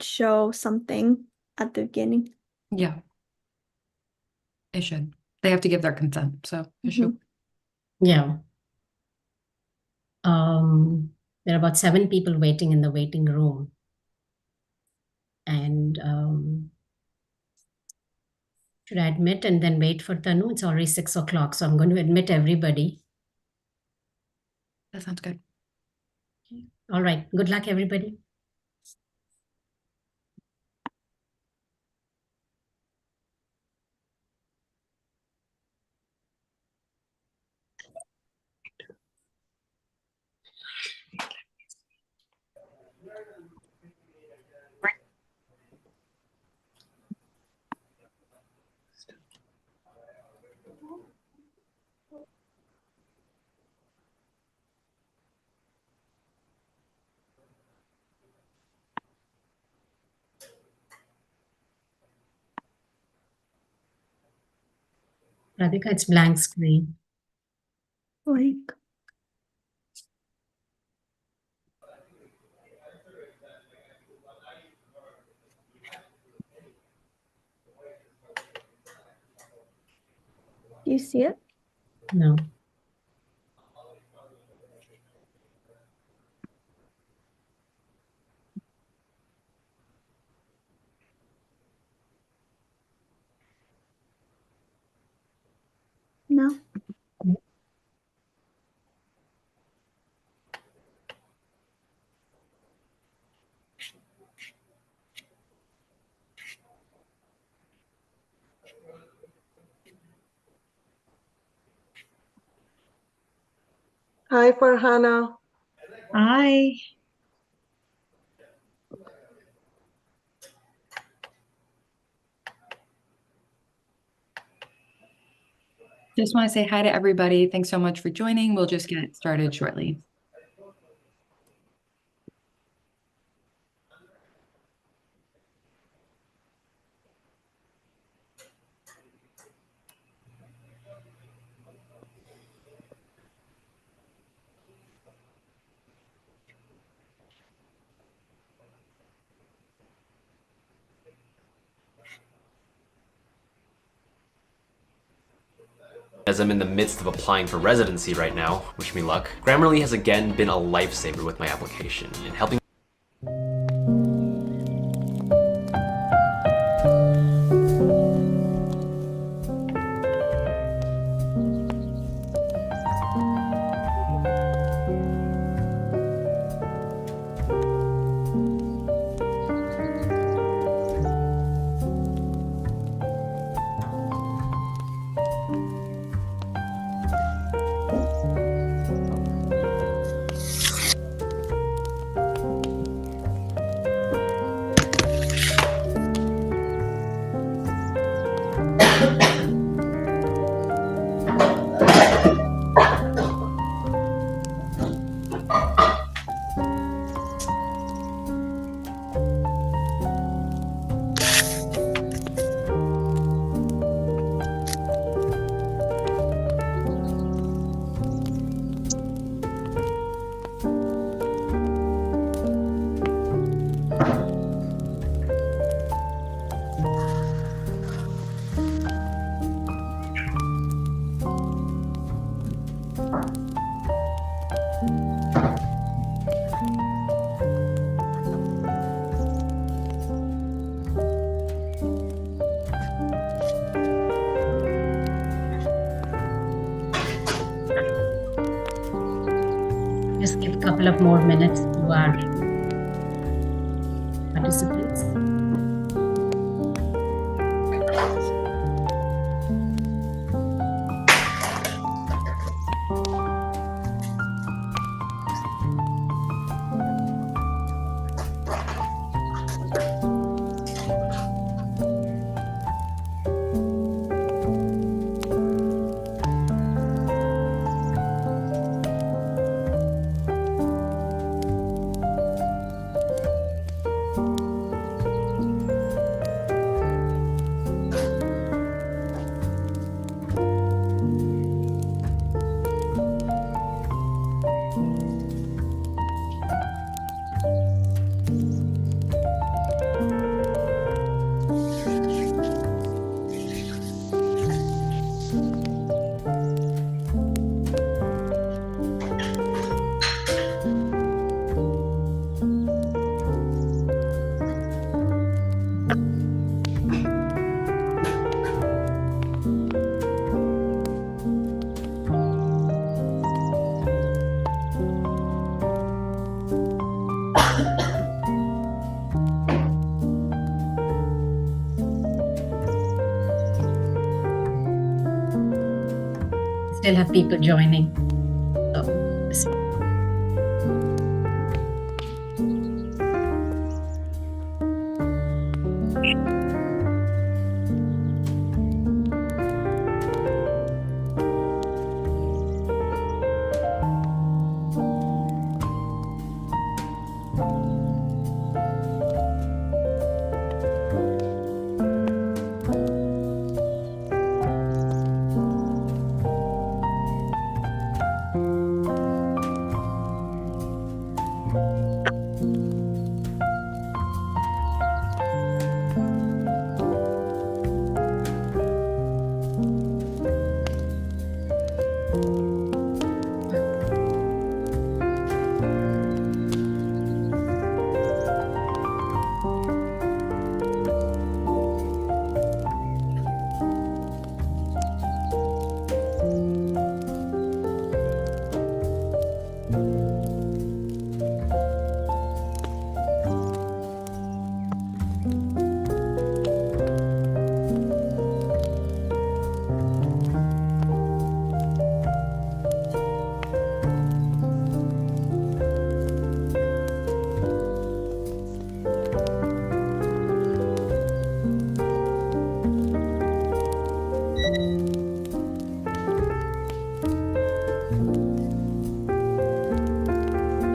show something at the beginning. Yeah. It should. They have to give their consent, so it should. Yeah. There are about 7 people waiting in the waiting room. And should I admit and then wait for Tanu? It's already 6 o'clock, so I'm going to admit everybody. That sounds good. All right. Good luck, everybody. Radhika, it's blank screen. Like, do you see it? No. No. Hi, Farhana. Hi. Just want to say hi to everybody. Thanks so much for joining. We'll just get started shortly. As I'm in the midst of applying for residency right now, wish me luck, Grammarly has again been a lifesaver with my application in helping. Just give a couple of more minutes to our participants. still have people joining. So,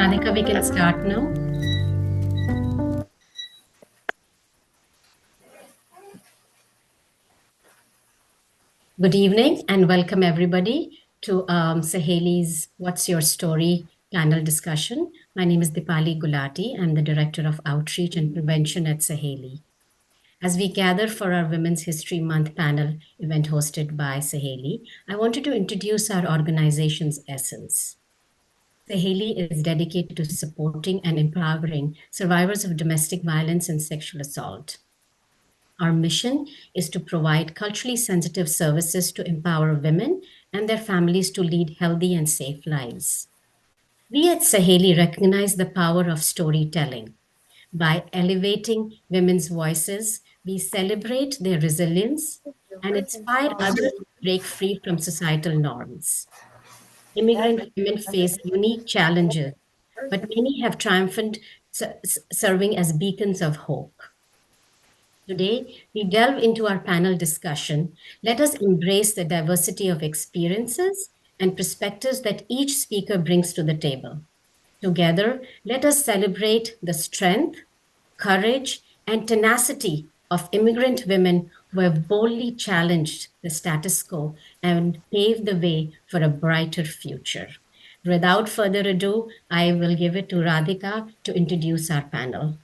Radhika, we can start now. Good evening and welcome everybody to Saheli's What's Your Story panel discussion. My name is Dipali Gulati. I'm the Director of Outreach and Prevention at Saheli. As we gather for our Women's History Month panel event hosted by Saheli, I wanted to introduce our organization's essence. Saheli is dedicated to supporting and empowering survivors of domestic violence and sexual assault. Our mission is to provide culturally sensitive services to empower women and their families to lead healthy and safe lives. We at Saheli recognize the power of storytelling. By elevating women's voices, we celebrate their resilience and inspire others to break free from societal norms. Immigrant women face unique challenges, but many have triumphed, serving as beacons of hope. Today, we delve into our panel discussion. Let us embrace the diversity of experiences and perspectives that each speaker brings to the table. Together, let us celebrate the strength, courage, and tenacity of immigrant women who have boldly challenged the status quo and paved the way for a brighter future. Without further ado, I will give it to Radhika to introduce our panel.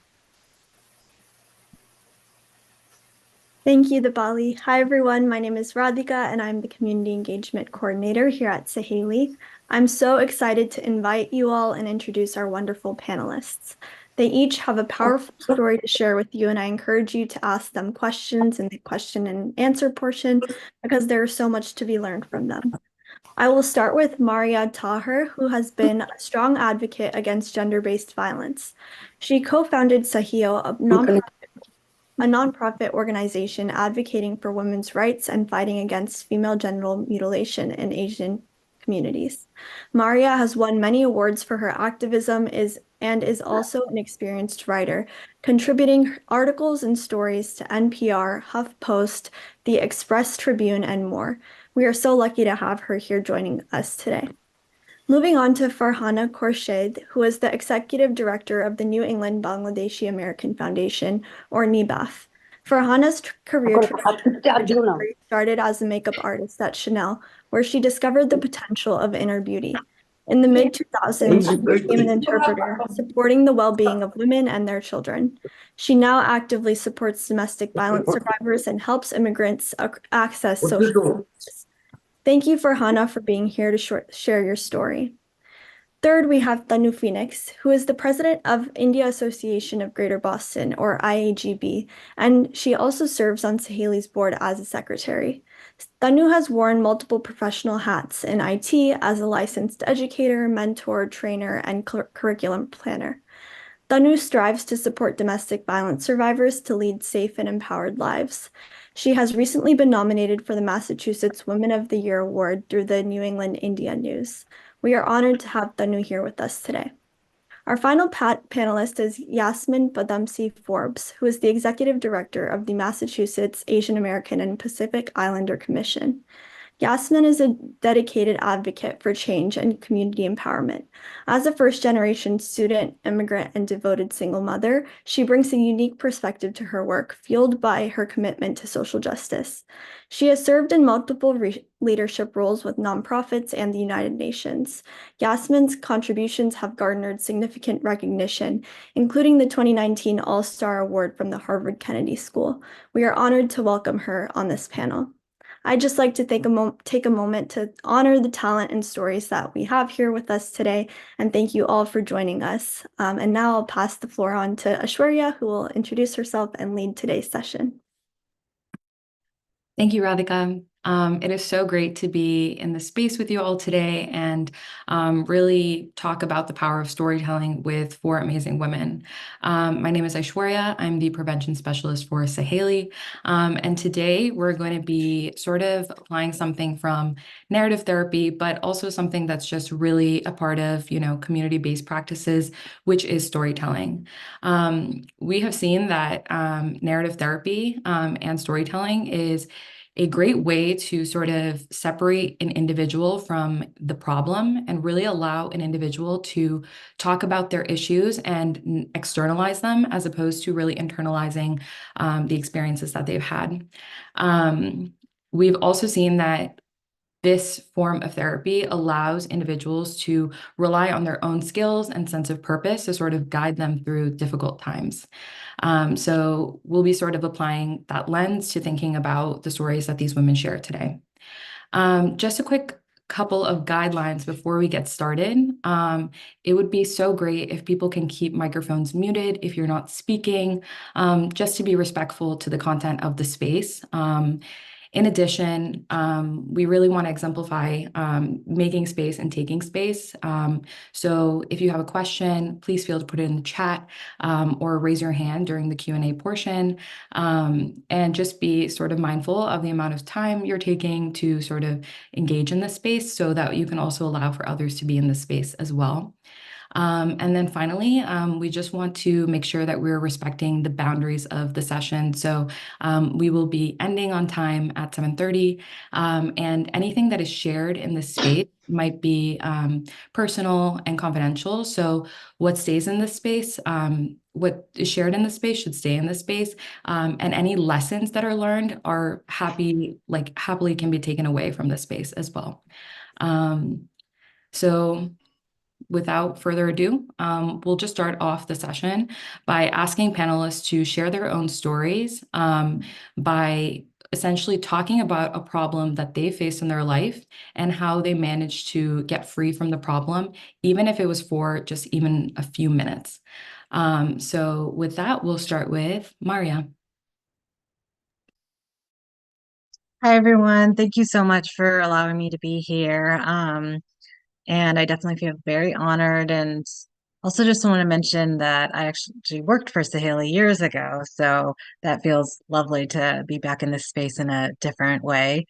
Thank you, Dipali. Hi, everyone. My name is Radhika, and I'm the Community Engagement Coordinator here at Saheli. I'm so excited to invite you all and introduce our wonderful panelists. They each have a powerful story to share with you, and I encourage you to ask them questions in the question and answer portion because there is so much to be learned from them. I will start with Maria Taher, who has been a strong advocate against gender-based violence. She co-founded Sahio, a nonprofit organization advocating for women's rights and fighting against female genital mutilation in Asian communities. Maria has won many awards for her activism and is also an experienced writer, contributing articles and stories to NPR, HuffPost, the Express Tribune, and more. We are so lucky to have her here joining us today. Moving on to Farhana Khorshid, who is the Executive Director of the New England Bangladeshi American Foundation, or NEBAF. Farhana's career started as a makeup artist at Chanel, where she discovered the potential of inner beauty. In the mid-2000s, she became an interpreter, supporting the well-being of women and their children. She now actively supports domestic violence survivors and helps immigrants access social services. Thank you, Farhana, for being here to share your story. Third, we have Tanu Phoenix, who is the president of India Association of Greater Boston, or IAGB, and she also serves on Saheli's board as a secretary. Tanu has worn multiple professional hats in IT as a licensed educator, mentor, trainer, and curriculum planner. Tanu strives to support domestic violence survivors to lead safe and empowered lives. She has recently been nominated for the Massachusetts Women of the Year Award through the New England India News. We are honored to have Tanu here with us today. Our final panelist is Yasmin Badamsi Forbes, who is the Executive Director of the Massachusetts Asian American and Pacific Islander Commission. Yasmin is a dedicated advocate for change and community empowerment. As a first-generation student, immigrant, and devoted single mother, she brings a unique perspective to her work, fueled by her commitment to social justice. She has served in multiple leadership roles with nonprofits and the United Nations. Yasmin's contributions have garnered significant recognition, including the 2019 All-Star Award from the Harvard Kennedy School. We are honored to welcome her on this panel. I'd just like to take a moment to honor the talent and stories that we have here with us today, and thank you all for joining us. And now I'll pass the floor on to Aishwarya, who will introduce herself and lead today's session. Thank you, Radhika. It is so great to be in the space with you all today and really talk about the power of storytelling with four amazing women. My name is Aishwarya. I'm the prevention specialist for Sahéli. And today we're going to be sort of applying something from narrative therapy, but also something that's just really a part of, community-based practices, which is storytelling. We have seen that narrative therapy and storytelling is a great way to sort of separate an individual from the problem and really allow an individual to talk about their issues and externalize them as opposed to really internalizing the experiences that they've had. We've also seen that this form of therapy allows individuals to rely on their own skills and sense of purpose to sort of guide them through difficult times. So we'll be sort of applying that lens to thinking about the stories that these women share today. Just a quick couple of guidelines before we get started. It would be so great if people can keep microphones muted if you're not speaking, just to be respectful to the content of the space. In addition, we really want to exemplify making space and taking space. So if you have a question, please feel to put it in the chat or raise your hand during the Q&A portion, and just be sort of mindful of the amount of time you're taking to sort of engage in this space so that you can also allow for others to be in this space as well. And then finally, we just want to make sure that we're respecting the boundaries of the session. So we will be ending on time at 7:30, and anything that is shared in this space might be personal and confidential. So what stays in this space, what is shared in the space should stay in the space, and any lessons that are learned are happily can be taken away from the space as well. So without further ado, we'll just start off the session by asking panelists to share their own stories by essentially talking about a problem that they faced in their life and how they managed to get free from the problem, even if it was for just even a few minutes. So with that, we'll start with Maria. Hi, everyone. Thank you so much for allowing me to be here. And I definitely feel very honored. And also just want to mention that I actually worked for Sahéli years ago. So that feels lovely to be back in this space in a different way.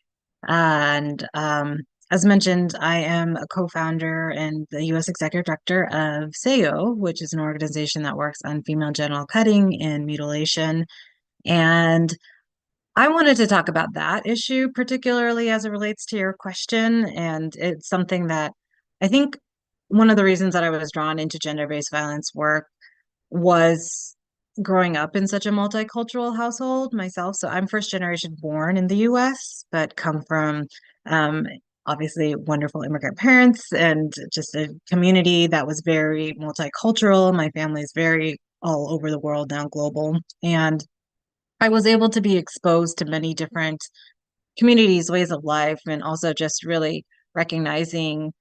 And as mentioned, I am a co-founder and the U.S. Executive Director of SEO, which is an organization that works on female genital cutting and mutilation. And I wanted to talk about that issue, particularly as it relates to your question. And it's something that I think one of the reasons that I was drawn into gender-based violence work was growing up in such a multicultural household myself. So I'm first generation born in the US, but come from obviously wonderful immigrant parents and just a community that was very multicultural. My family is very all over the world now, global. And I was able to be exposed to many different communities, ways of life, and also just really recognizing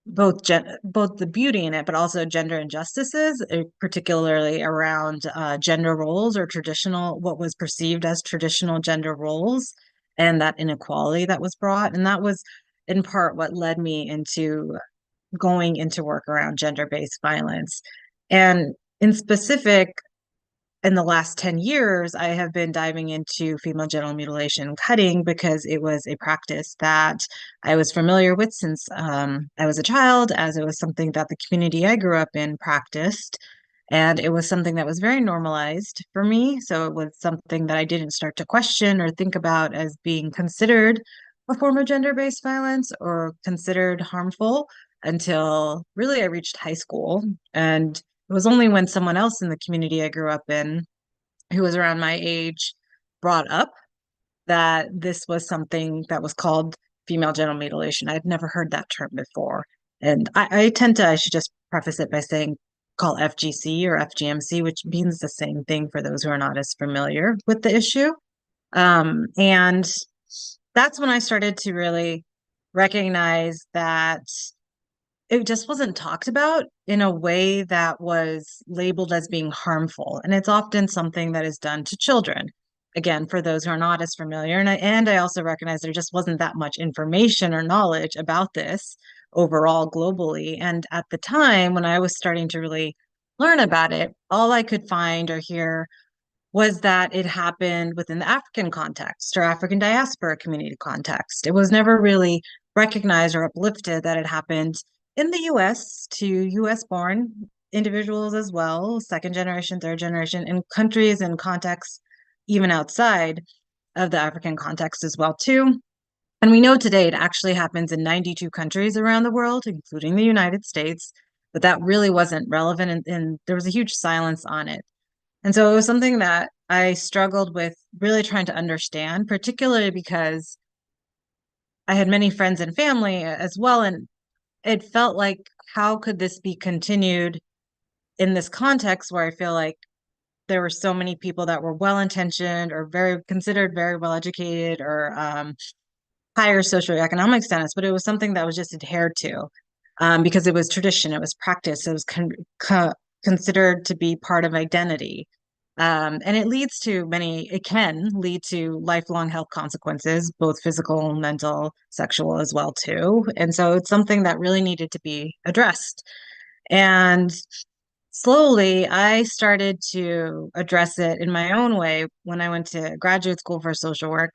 both the beauty in it, but also gender injustices, particularly around gender roles or what was perceived as traditional gender roles, and that inequality that was brought. And that was in part what led me into going into work around gender-based violence. And in specific, in the last 10 years, I have been diving into female genital mutilation cutting because it was a practice that I was familiar with since I was a child, as it was something that the community I grew up in practiced. And it was something that was very normalized for me. So it was something that I didn't start to question or think about as being considered a form of gender-based violence or considered harmful until really I reached high school. And it was only when someone else in the community I grew up in, who was around my age, brought up that this was something that was called female genital mutilation. I'd never heard that term before. And I should just preface it by saying, call FGC or FGMC, which means the same thing for those who are not as familiar with the issue. And that's when I started to really recognize that it just wasn't talked about in a way that was labeled as being harmful. And it's often something that is done to children. Again, for those who are not as familiar. And I also recognize there just wasn't that much information or knowledge about this overall globally. And at the time when I was starting to really learn about it, all I could find or hear was that it happened within the African context or African diaspora community context. It was never really recognized or uplifted that it happened in the US to US born individuals as well, second generation, third generation, in countries and contexts, even outside of the African context as well, too. And we know today it actually happens in 92 countries around the world, including the United States, but that really wasn't relevant and there was a huge silence on it. And so it was something that I struggled with really trying to understand, particularly because I had many friends and family as well. And it felt like, how could this be continued in this context where I feel like there were so many people that were well-intentioned or very considered very well-educated or higher socioeconomic status, but it was something that was just adhered to because it was tradition, it was practice, it was considered to be part of identity. And it can lead to lifelong health consequences, both physical, mental, sexual as well too. And so it's something that really needed to be addressed. And slowly I started to address it in my own way when I went to graduate school for social work.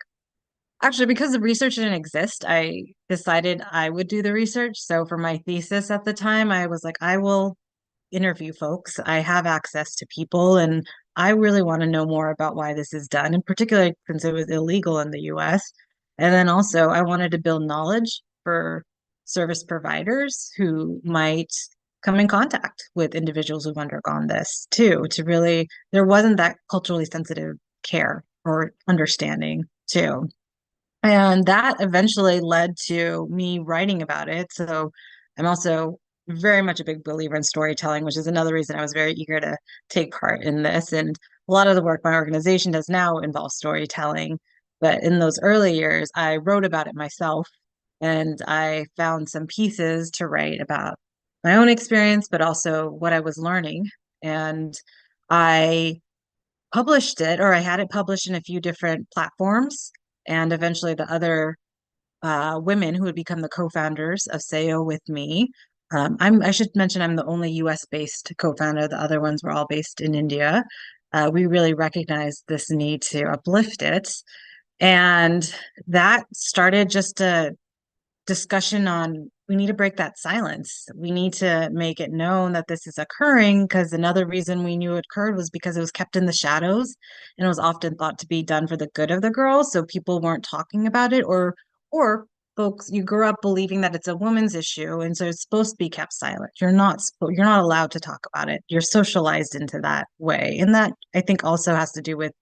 Actually, because the research didn't exist, I decided I would do the research. So for my thesis at the time, I was like, I will interview folks. I have access to people, and I really want to know more about why this is done, in particular since it was illegal in the US. And then also, I wanted to build knowledge for service providers who might come in contact with individuals who've undergone this too, to really, there wasn't that culturally sensitive care or understanding too. And that eventually led to me writing about it. So I'm also very much a big believer in storytelling, which is another reason I was very eager to take part in this. And a lot of the work my organization does now involves storytelling. But in those early years, I wrote about it myself and I found some pieces to write about my own experience, but also what I was learning. And I published it, or I had it published in a few different platforms. And eventually the other women who would become the co-founders of SEO with me. I should mention I'm the only US-based co-founder. The other ones were all based in India. We really recognized this need to uplift it. And that started just a discussion on, we need to break that silence. We need to make it known that this is occurring, because another reason we knew it occurred was because it was kept in the shadows and it was often thought to be done for the good of the girls. So people weren't talking about it, or folks, you grew up believing that it's a woman's issue, and so it's supposed to be kept silent. You're not allowed to talk about it. You're socialized into that way. And that, I think, also has to do with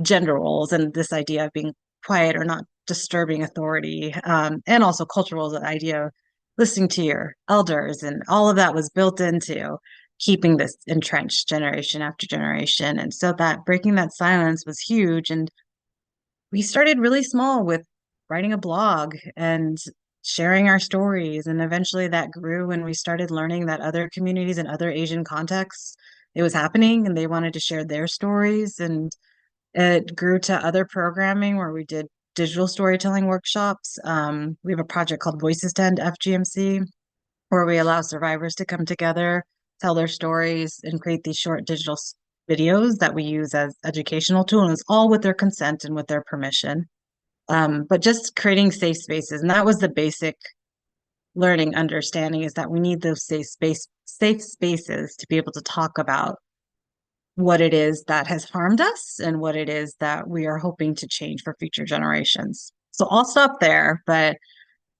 gender roles and this idea of being quiet or not disturbing authority, and also cultural, the idea of listening to your elders, and all of that was built into keeping this entrenched generation after generation. And so that breaking that silence was huge. And we started really small with writing a blog and sharing our stories, and eventually that grew and we started learning that other communities and other Asian contexts, it was happening and they wanted to share their stories. And it grew to other programming where we did digital storytelling workshops. We have a project called Voices to End FGMC, where we allow survivors to come together, tell their stories, and create these short digital videos that we use as educational tool, and it's all with their consent and with their permission. But just creating safe spaces, and that was the basic learning understanding, is that we need those safe spaces to be able to talk about what it is that has harmed us and what it is that we are hoping to change for future generations. So I'll stop there, but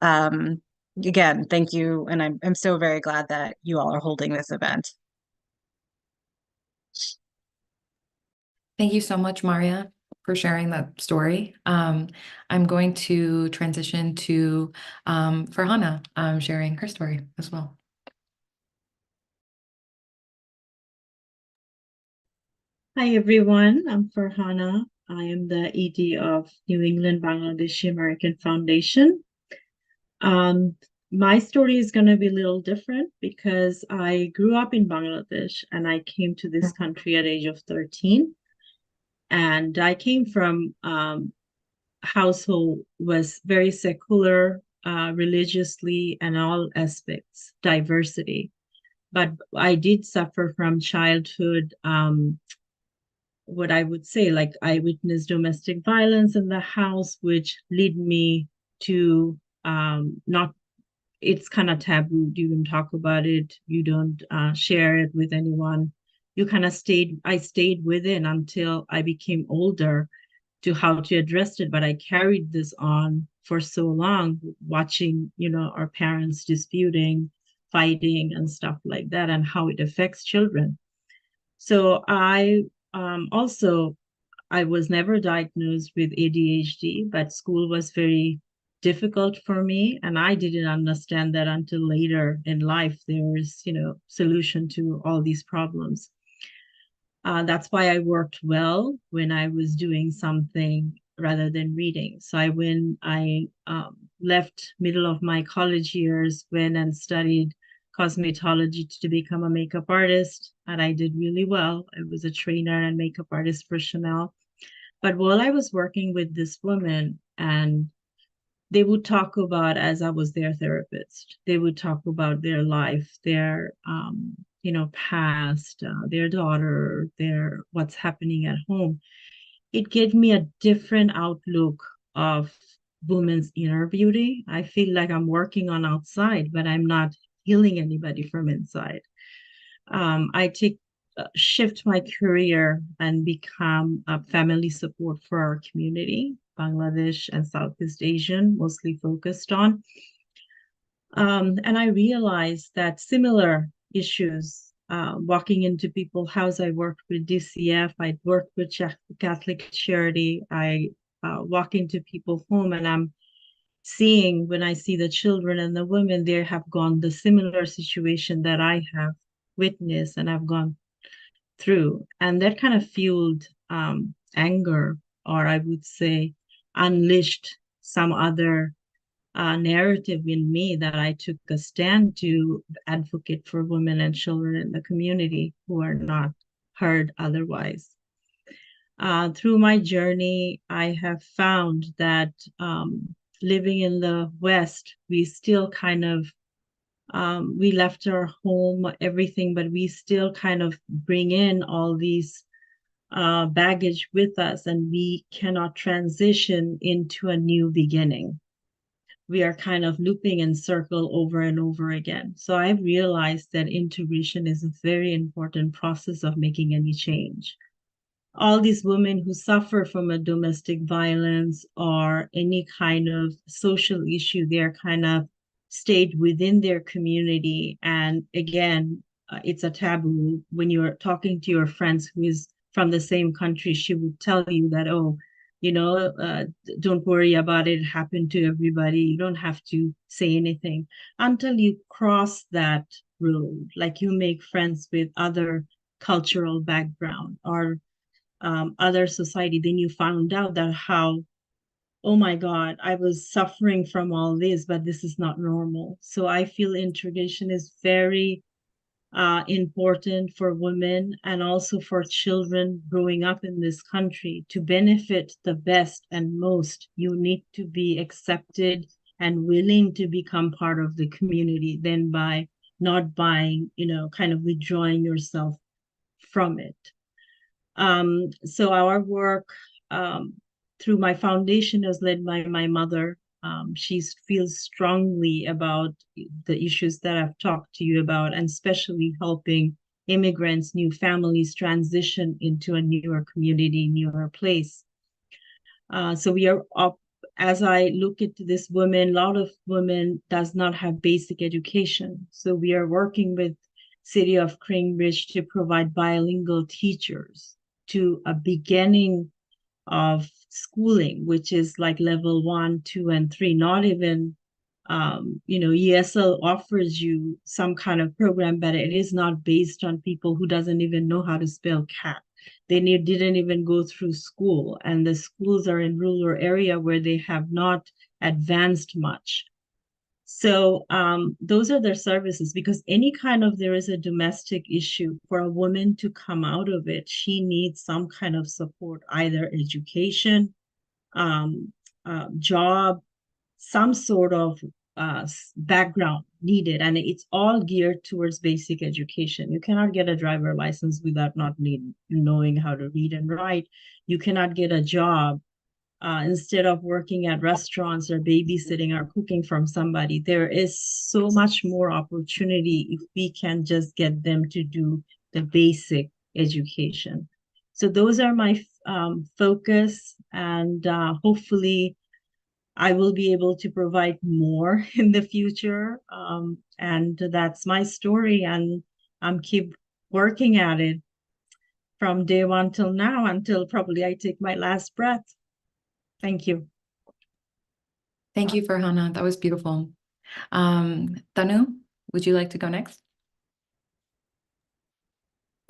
again, thank you, and I'm so very glad that you all are holding this event. Thank you so much, Maria, for sharing that story. I'm going to transition to Farhana sharing her story as well. Hi, everyone. I'm Farhana. I am the ED of New England Bangladeshi American Foundation. My story is going to be a little different because I grew up in Bangladesh and I came to this country at age of 13. And I came from household was very secular, religiously, and all aspects, diversity. But I did suffer from childhood, what I would say, like I witnessed domestic violence in the house, which led me to not, it's kind of taboo. You don't talk about it. You don't share it with anyone. You kind of I stayed within until I became older to how to address it. But I carried this on for so long, watching, our parents disputing, fighting and stuff like that, and how it affects children. So I was never diagnosed with ADHD, but school was very difficult for me. And I didn't understand that until later in life, there is, solution to all these problems. That's why I worked well when I was doing something rather than reading. So when I left middle of my college years, went and studied cosmetology to become a makeup artist, and I did really well. I was a trainer and makeup artist for Chanel. But while I was working with this woman, and they would talk about, as I was their therapist, they would talk about their life, their past, their daughter, their what's happening at home. It gave me a different outlook of women's inner beauty. I feel like I'm working on outside, but I'm not healing anybody from inside. I shift my career and become a family support for our community, Bangladesh and Southeast Asian, mostly focused on. And I realized that similar issues, walking into people's house, I worked with DCF, I worked with Catholic Charity, I walk into people's home, and I'm seeing, when I see the children and the women, they have gone the similar situation that I have witnessed and I've gone through. And that kind of fueled anger, or I would say unleashed some other narrative in me, that I took a stand to advocate for women and children in the community who are not heard otherwise. Through my journey, I have found that living in the West, we still kind of, we left our home, everything, but we still kind of bring in all these baggage with us, and we cannot transition into a new beginning. We are kind of looping in circle over and over again. So I've realized that integration is a very important process of making any change. All these women who suffer from a domestic violence or any kind of social issue, they're kind of stayed within their community. And again, it's a taboo. When you're talking to your friends who is from the same country, she would tell you that, don't worry about it. It happened to everybody. You don't have to say anything until you cross that road. Like you make friends with other cultural background or other society, then you found out that how, oh my God, I was suffering from all this, but this is not normal. So I feel integration is very important for women and also for children growing up in this country. To benefit the best and most, you need to be accepted and willing to become part of the community, than by not buying, kind of withdrawing yourself from it. So our work through my foundation is led by my mother. She feels strongly about the issues that I've talked to you about, and especially helping immigrants, new families transition into a newer community, newer place. So we are up, as I look into this women, a lot of women does not have basic education. So we are working with City of Cambridge to provide bilingual teachers to a beginning of schooling, which is like level 1, 2, and 3, not even ESL offers you some kind of program, but it is not based on people who doesn't even know how to spell cat. They didn't even go through school, and the schools are in rural area where they have not advanced much. So those are their services, because any kind of, there is a domestic issue, for a woman to come out of it, she needs some kind of support, either education, job, some sort of background needed, and it's all geared towards basic education. You cannot get a driver license without not knowing how to read and write. You cannot get a job instead of working at restaurants or babysitting or cooking from somebody. There is so much more opportunity if we can just get them to do the basic education. So those are my focus, and hopefully I will be able to provide more in the future. And that's my story, and I'm keep working at it from day one till now, until probably I take my last breath. Thank you. Thank you, Farhana. That was beautiful. Tanu, would you like to go next?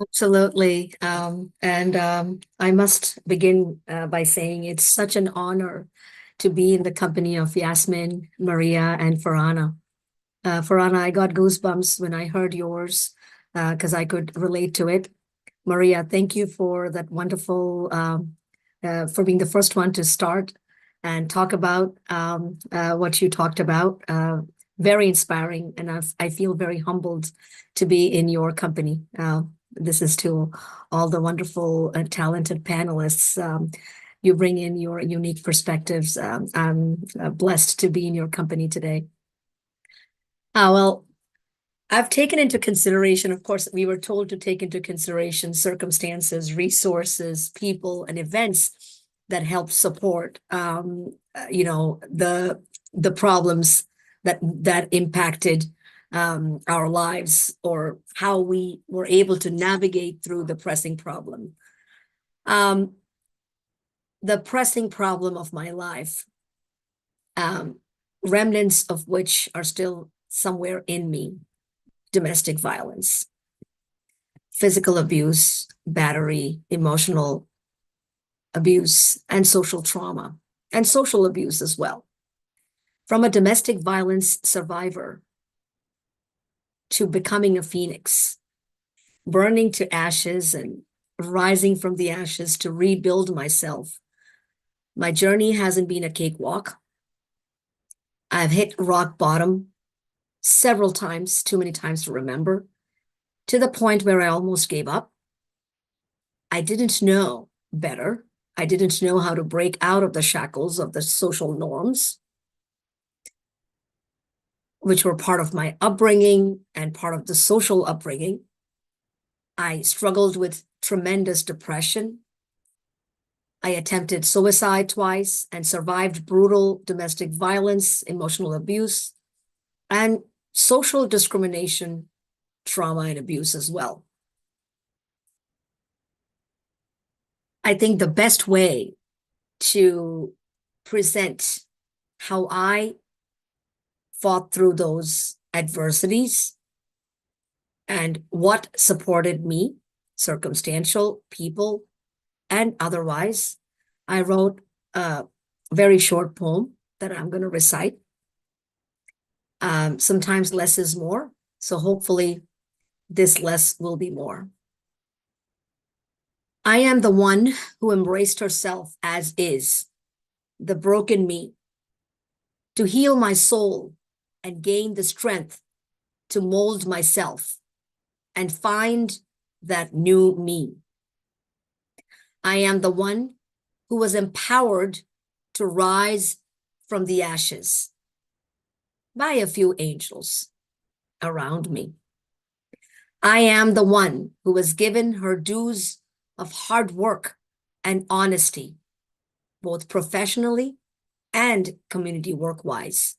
Absolutely. I must begin by saying it's such an honor to be in the company of Yasmin, Maria, and Farhana. Farhana, I got goosebumps when I heard yours because I could relate to it. Maria, thank you for that wonderful, for being the first one to start and talk about what you talked about. Very inspiring, and I feel very humbled to be in your company. This is to all the wonderful and talented panelists. You bring in your unique perspectives. I'm blessed to be in your company today. Well, I've taken into consideration, of course, we were told to take into consideration circumstances, resources, people, and events that help support, the problems that impacted our lives, or how we were able to navigate through the pressing problem. The pressing problem of my life, remnants of which are still somewhere in me: domestic violence, physical abuse, battery, emotional abuse, and social trauma, and social abuse as well. From a domestic violence survivor to becoming a phoenix, burning to ashes and rising from the ashes to rebuild myself. My journey hasn't been a cakewalk. I've hit rock bottom several times, too many times to remember, to the point where I almost gave up. I didn't know better. I didn't know how to break out of the shackles of the social norms, which were part of my upbringing and part of the social upbringing. I struggled with tremendous depression. I attempted suicide twice and survived brutal domestic violence, emotional abuse, and social discrimination, trauma, and abuse as well. I think the best way to present how I fought through those adversities and what supported me, circumstantial, people, and otherwise, I wrote a very short poem that I'm going to recite. Sometimes less is more, so hopefully this less will be more. I am the one who embraced herself as is, the broken me, to heal my soul and gain the strength to mold myself and find that new me. I am the one who was empowered to rise from the ashes by a few angels around me. I am the one who was given her dues of hard work and honesty, both professionally and community work-wise.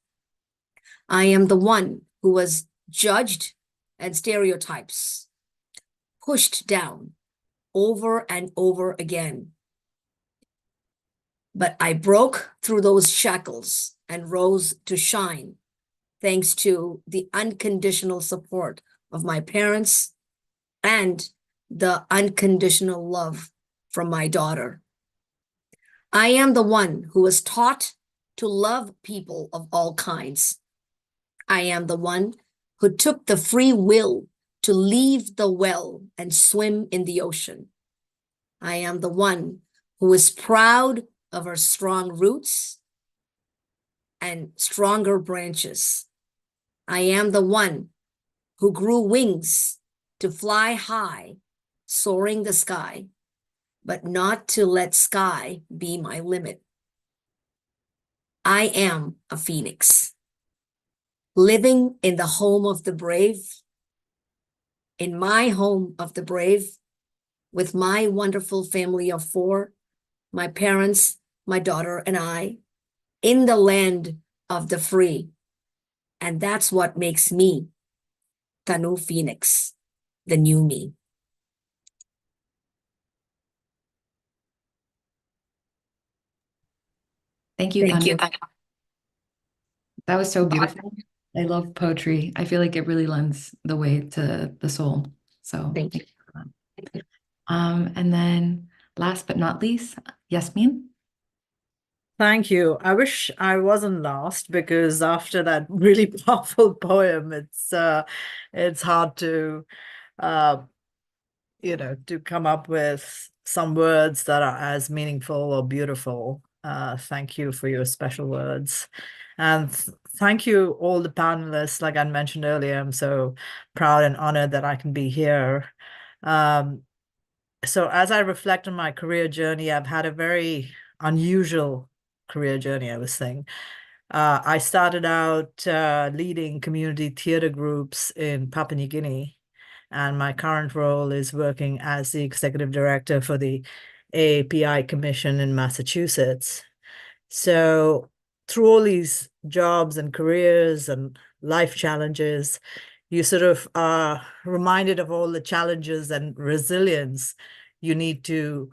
I am the one who was judged and stereotypes pushed down over and over again. But I broke through those shackles and rose to shine thanks to the unconditional support of my parents and the unconditional love from my daughter. I am the one who was taught to love people of all kinds. I am the one who took the free will to leave the well and swim in the ocean. I am the one who is proud of her strong roots and stronger branches. I am the one who grew wings to fly high, soaring the sky, but not to let sky be my limit. I am a phoenix, living in the home of the brave, in my home of the brave, with my wonderful family of 4, my parents, my daughter, and I, in the land of the free. And that's what makes me Tanu Phoenix, the new me. Thank you, Thank you. Tanu. That was so beautiful. I love poetry. I feel like it really lends the way to the soul. So Thank you. for that. And then last but not least, Yasmin. Thank you. I wish I wasn't last, because after that really powerful poem, it's hard to to come up with some words that are as meaningful or beautiful. Thank you for your special words. And thank you all the panelists. Like I mentioned earlier, I'm so proud and honored that I can be here. So as I reflect on my career journey, I've had a very unusual career journey, I was saying. I started out leading community theater groups in Papua New Guinea, and my current role is working as the executive director for the AAPI Commission in Massachusetts. So through all these jobs and careers and life challenges, you sort of are reminded of all the challenges and resilience you need to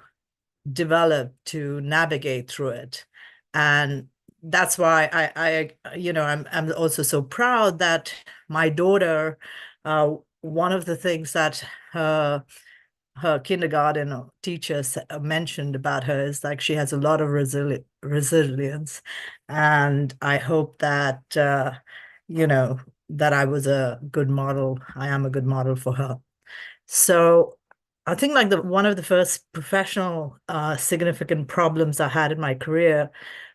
develop to navigate through it. And that's why I'm also so proud that my daughter, one of the things that her kindergarten teachers mentioned about her is like she has a lot of resilience. And I hope that that I was a good model. I am a good model for her. So I think like one of the first professional significant problems I had in my career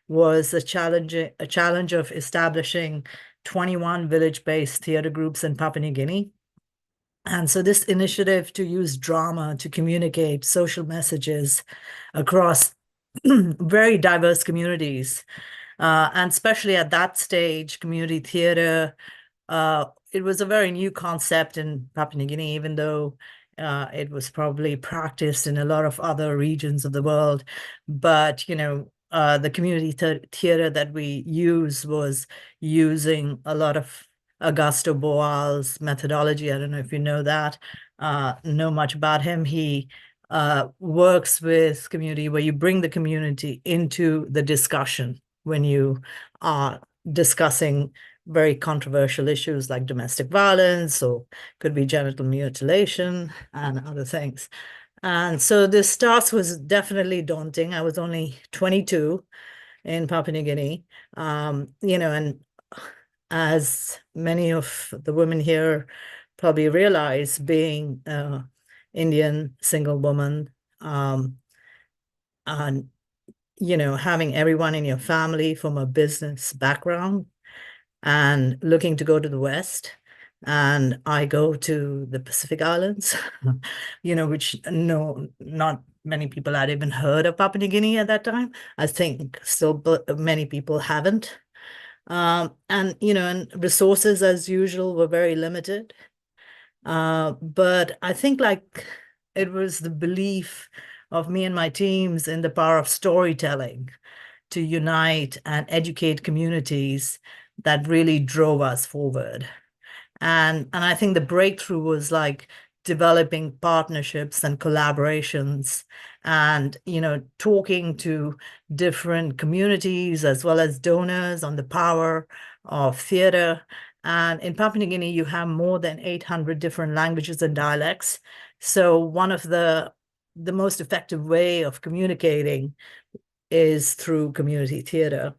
was a challenge of establishing 21 village-based theater groups in Papua New Guinea. And so this initiative to use drama to communicate social messages across very diverse communities, and especially at that stage, community theater, it was a very new concept in Papua New Guinea, even though it was probably practiced in a lot of other regions of the world. But, the community theater that we use was using a lot of Augusto Boal's methodology. I don't know if you know that, know much about him. He works with community where you bring the community into the discussion when you are discussing very controversial issues like domestic violence, or could be genital mutilation and other things. And so this task was definitely daunting. I was only 22 in Papua New Guinea, and as many of the women here probably realize, being an Indian single woman, and having everyone in your family from a business background and looking to go to the West. And I go to the Pacific Islands, which not many people had even heard of Papua New Guinea at that time. I think still many people haven't. And, and resources as usual were very limited. But I think like it was the belief of me and my teams in the power of storytelling to unite and educate communities that really drove us forward. And I think the breakthrough was like developing partnerships and collaborations and, talking to different communities as well as donors on the power of theater. And in Papua New Guinea, you have more than 800 different languages and dialects. So one of the most effective way of communicating is through community theater.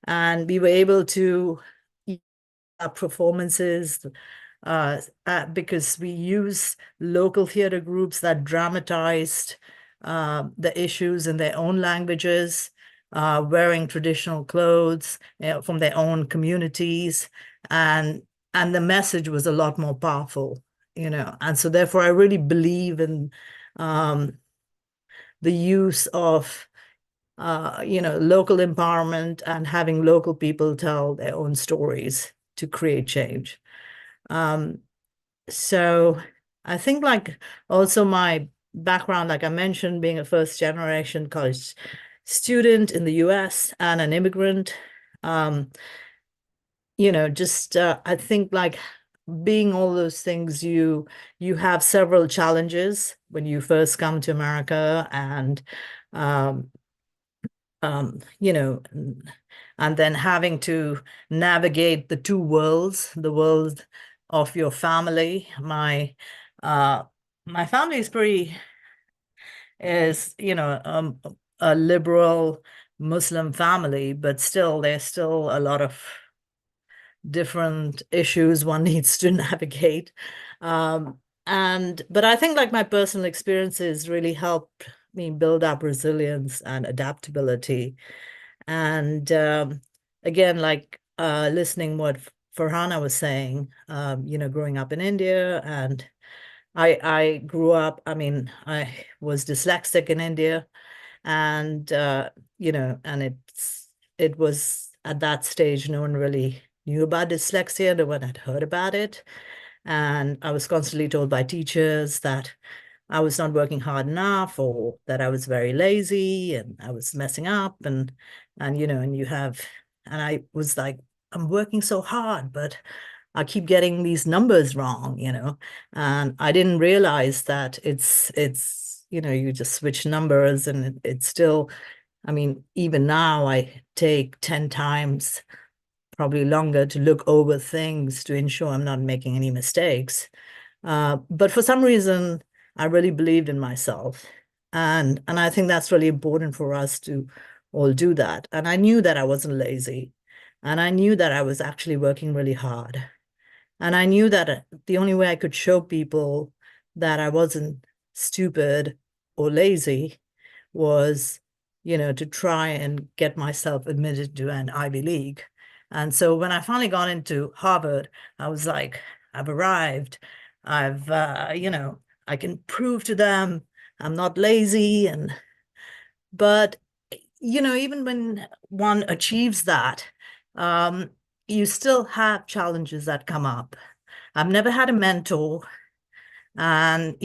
And we were able to performances because we use local theater groups that dramatized the issues in their own languages, wearing traditional clothes from their own communities, and the message was a lot more powerful, and so therefore I really believe in the use of local empowerment and having local people tell their own stories to create change. So I think like also my background, like I mentioned, being a first generation college student in the US and an immigrant, I think like being all those things, you have several challenges when you first come to America, and and then having to navigate the two worlds, the world of your family. My family is a liberal Muslim family, but still there's still a lot of different issues one needs to navigate. But I think like my personal experiences really helped me build up resilience and adaptability. And again, like listening what Farhana was saying, growing up in India, and I grew up, I was dyslexic in India, and and it was at that stage no one really knew about dyslexia, no one had heard about it. And I was constantly told by teachers that I was not working hard enough, or that I was very lazy and I was messing up, and I was like, I'm working so hard, but I keep getting these numbers wrong, and I didn't realize that it's you just switch numbers, and it's still, even now I take 10 times, probably longer, to look over things to ensure I'm not making any mistakes. But for some reason, I really believed in myself. And I think that's really important for us to all do that. And I knew that I wasn't lazy. And I knew that I was actually working really hard. And I knew that the only way I could show people that I wasn't stupid or lazy was, to try and get myself admitted to an Ivy League. And so when I finally got into Harvard, I was like, I've arrived. I've, I can prove to them I'm not lazy. But, even when one achieves that, you still have challenges that come up. I've never had a mentor, and,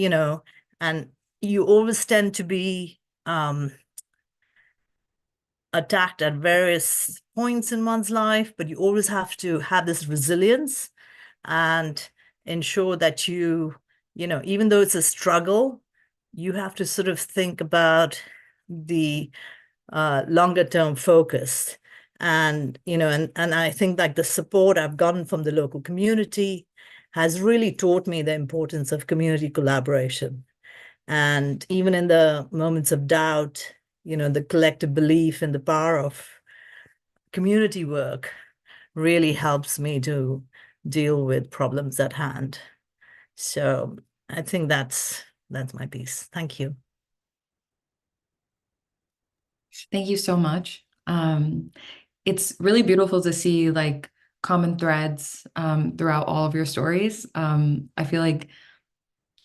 and you always tend to be attacked at various points in one's life, but you always have to have this resilience and ensure that even though it's a struggle, you have to sort of think about the longer term focus. And, and I think like the support I've gotten from the local community has really taught me the importance of community collaboration. And even in the moments of doubt, the collective belief in the power of community work really helps me to deal with problems at hand. So I think that's my piece. Thank you. Thank you so much. It's really beautiful to see like common threads throughout all of your stories. I feel like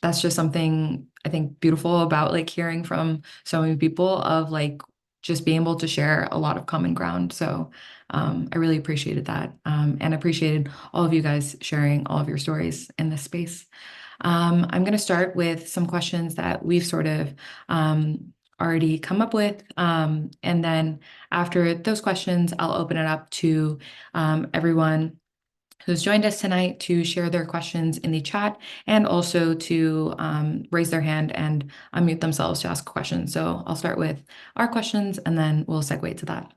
that's just something I think, beautiful about like hearing from so many people of like just being able to share a lot of common ground. So I really appreciated that, and appreciated all of you guys sharing all of your stories in this space. I'm going to start with some questions that we've sort of already come up with. And then after those questions, I'll open it up to everyone who's joined us tonight to share their questions in the chat and also to raise their hand and unmute themselves to ask questions. So I'll start with our questions and then we'll segue to that.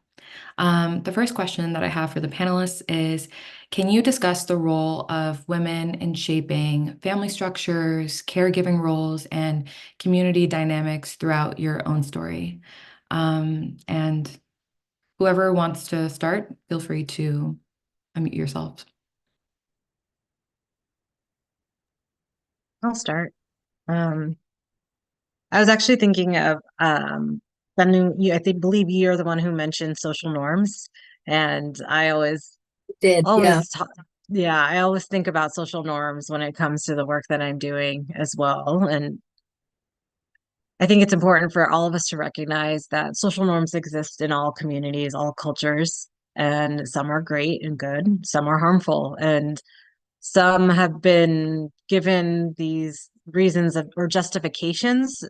The first question that I have for the panelists is, can you discuss the role of women in shaping family structures, caregiving roles, and community dynamics throughout your own story? And whoever wants to start, feel free to unmute yourselves. I'll start. I was actually thinking of I believe you're the one who mentioned social norms, and I always Did, yeah. I always think about social norms when it comes to the work that I'm doing as well. And I think it's important for all of us to recognize that social norms exist in all communities, all cultures, and some are great and good, some are harmful, and some have been given these reasons or justifications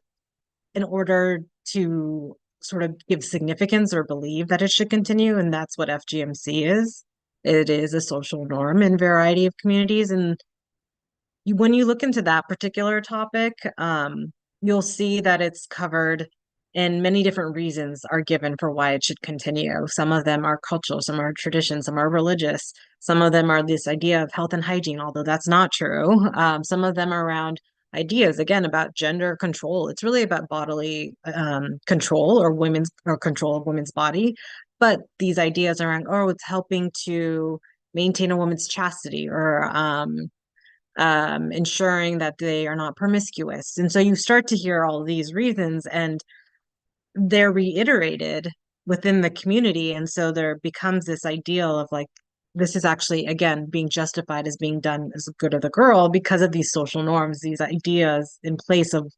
in order to sort of give significance or believe that it should continue. And that's what FGMC is. It is a social norm in a variety of communities. And when you look into that particular topic, you'll see that it's covered and many different reasons are given for why it should continue. Some of them are cultural, some are tradition, some are religious. Some of them are this idea of health and hygiene, although that's not true. Some of them are around ideas, again, about gender control. It's really about bodily control or control of women's body. But these ideas around, oh, it's helping to maintain a woman's chastity or ensuring that they are not promiscuous. And so you start to hear all these reasons and they're reiterated within the community. And so there becomes this ideal of like, this is actually, again, being justified as being done as good of the girl because of these social norms, these ideas in place of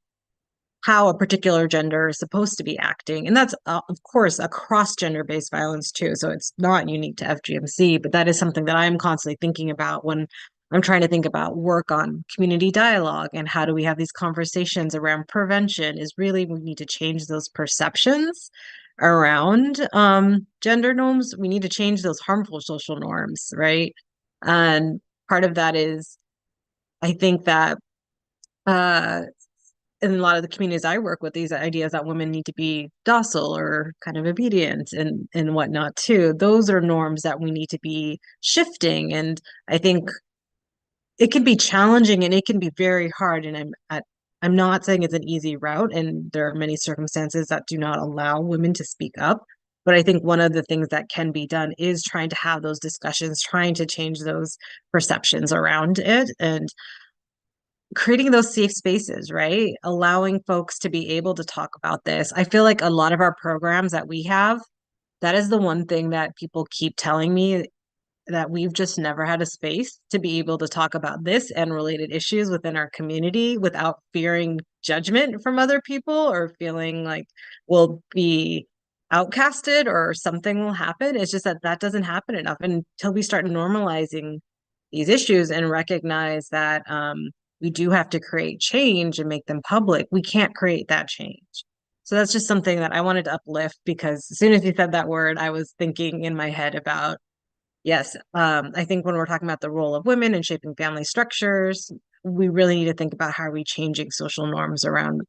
how a particular gender is supposed to be acting. And that's, of course, across gender-based violence too. So it's not unique to FGMC, but that is something that I'm constantly thinking about when I'm trying to think about work on community dialogue and how do we have these conversations around prevention is really we need to change those perceptions around gender norms. We need to change those harmful social norms, right? And part of that is, I think that in a lot of the communities I work with, these ideas that women need to be docile or kind of obedient and whatnot too. Those are norms that we need to be shifting. And I think it can be challenging and it can be very hard. And I'm not saying it's an easy route, and there are many circumstances that do not allow women to speak up. But I think one of the things that can be done is trying to have those discussions, trying to change those perceptions around it, and creating those safe spaces, right? Allowing folks to be able to talk about this. I feel like a lot of our programs that we have, that is the one thing that people keep telling me, that we've just never had a space to be able to talk about this and related issues within our community without fearing judgment from other people or feeling like we'll be outcasted or something will happen. It's just that that doesn't happen enough until we start normalizing these issues and recognize that we do have to create change and make them public. We can't create that change. So that's just something that I wanted to uplift, because as soon as you said that word, I was thinking in my head about, yes, I think when we're talking about the role of women in shaping family structures, we really need to think about how are we changing social norms around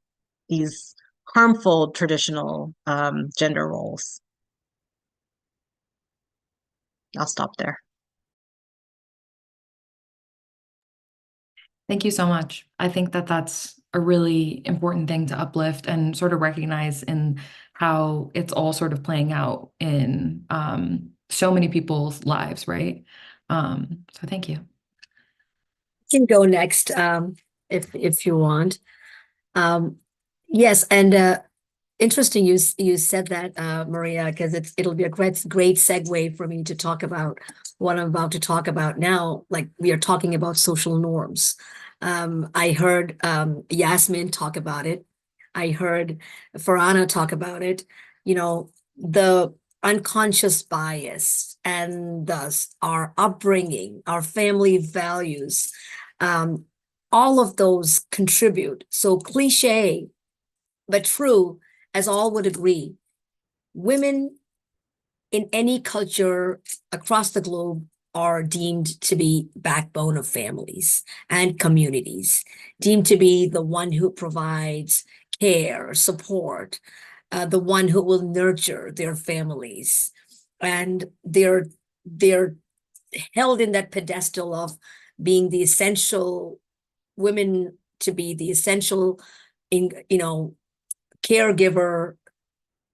these harmful traditional gender roles. I'll stop there. Thank you so much. I think that that's a really important thing to uplift and sort of recognize in how it's all sort of playing out in so many people's lives, right? So thank you. You can go next if you want. Yes, and interesting you said that, Maria, because it'll be a great segue for me to talk about what I'm about to talk about now. Like, we are talking about social norms. I heard Yasmin talk about it. I heard Farhana talk about it. You know, the unconscious bias and thus our upbringing, our family values, all of those contribute. So cliche, but true, as all would agree, women in any culture across the globe are deemed to be backbone of families and communities, deemed to be the one who provides care, support, the one who will nurture their families. And they're held in that pedestal of being the essential women, to be the essential caregiver,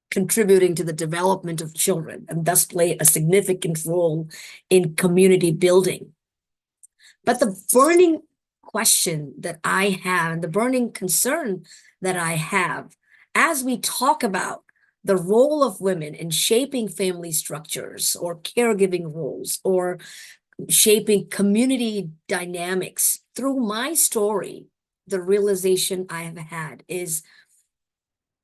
contributing to the development of children, and thus play a significant role in community building. But the burning question that I have, and the burning concern that I have, as we talk about the role of women in shaping family structures or caregiving roles or shaping community dynamics, through my story, the realization I have had is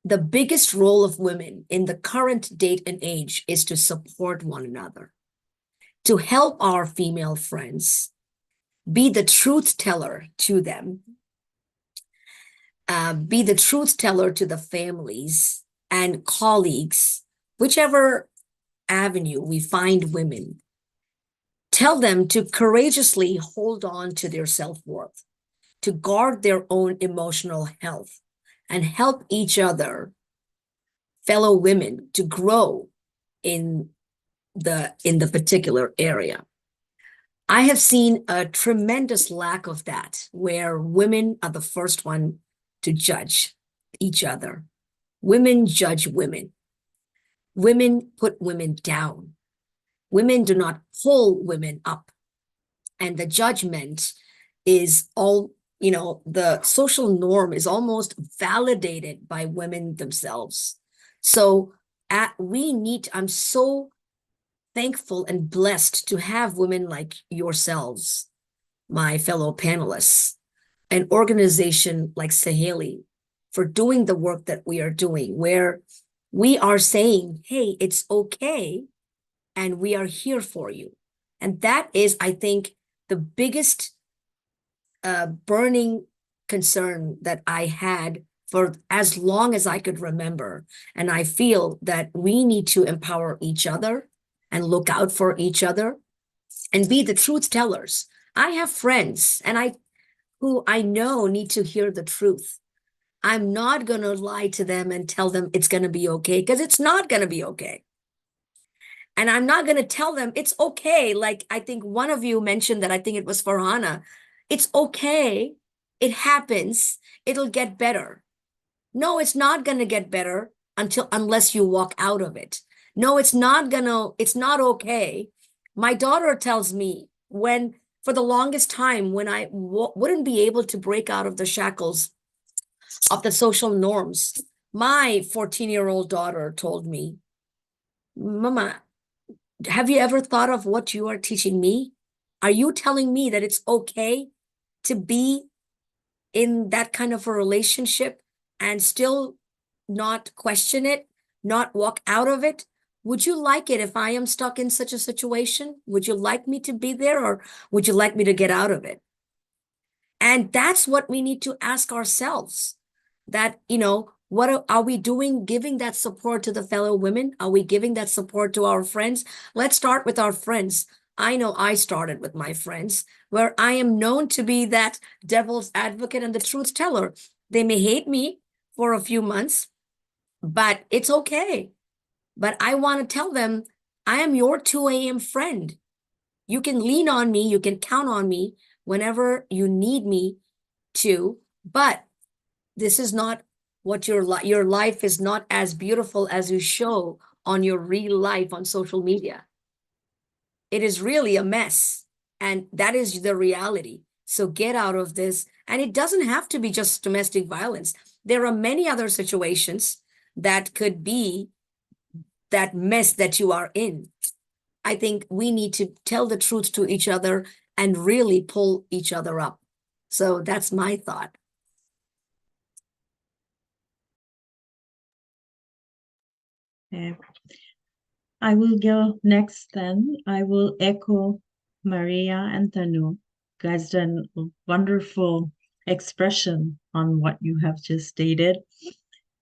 the biggest role of women in the current date and age is to support one another, to help our female friends, be the truth teller to them, be the truth teller to the families and colleagues, whichever avenue we find women. Tell them to courageously hold on to their self-worth, to guard their own emotional health, and help each other, fellow women, to grow in the particular area. I have seen a tremendous lack of that, where women are the first one to judge each other. Women judge women. Women put women down. Women do not pull women up. And the judgment is all, the social norm is almost validated by women themselves. So I'm so thankful and blessed to have women like yourselves, my fellow panelists, an organization like Saheli, for doing the work that we are doing, where we are saying, hey, it's okay, and we are here for you. And that is, I think, the biggest burning concern that I had for as long as I could remember. And I feel that we need to empower each other and look out for each other and be the truth tellers. I have friends who I know need to hear the truth. I'm not going to lie to them and tell them it's going to be okay, because it's not going to be okay. And I'm not going to tell them it's okay. Like, I think one of you mentioned that, I think it was Farhana. It's okay. It happens. It'll get better. No, it's not going to get better unless you walk out of it. No, it's not okay. My daughter tells me, for the longest time, when I wouldn't be able to break out of the shackles of the social norms, my 14-year-old daughter told me, Mama, have you ever thought of what you are teaching me? Are you telling me that it's okay to be in that kind of a relationship and still not question it, not walk out of it? Would you like it if I am stuck in such a situation? Would you like me to be there, or would you like me to get out of it? And that's what we need to ask ourselves. That, what are we doing, giving that support to the fellow women? Are we giving that support to our friends? Let's start with our friends. I know I started with my friends, where I am known to be that devil's advocate and the truth teller. They may hate me for a few months, but it's okay. But I want to tell them, I am your 2 a.m. friend. You can lean on me. You can count on me whenever you need me to. But this is not what your life is not as beautiful as you show on your real life on social media. It is really a mess. And that is the reality. So get out of this. And it doesn't have to be just domestic violence. There are many other situations that could be that mess that you are in. I think we need to tell the truth to each other and really pull each other up. So that's my thought. Okay. I will go next then. I will echo Maria and Tanu. You guys done a wonderful expression on what you have just stated.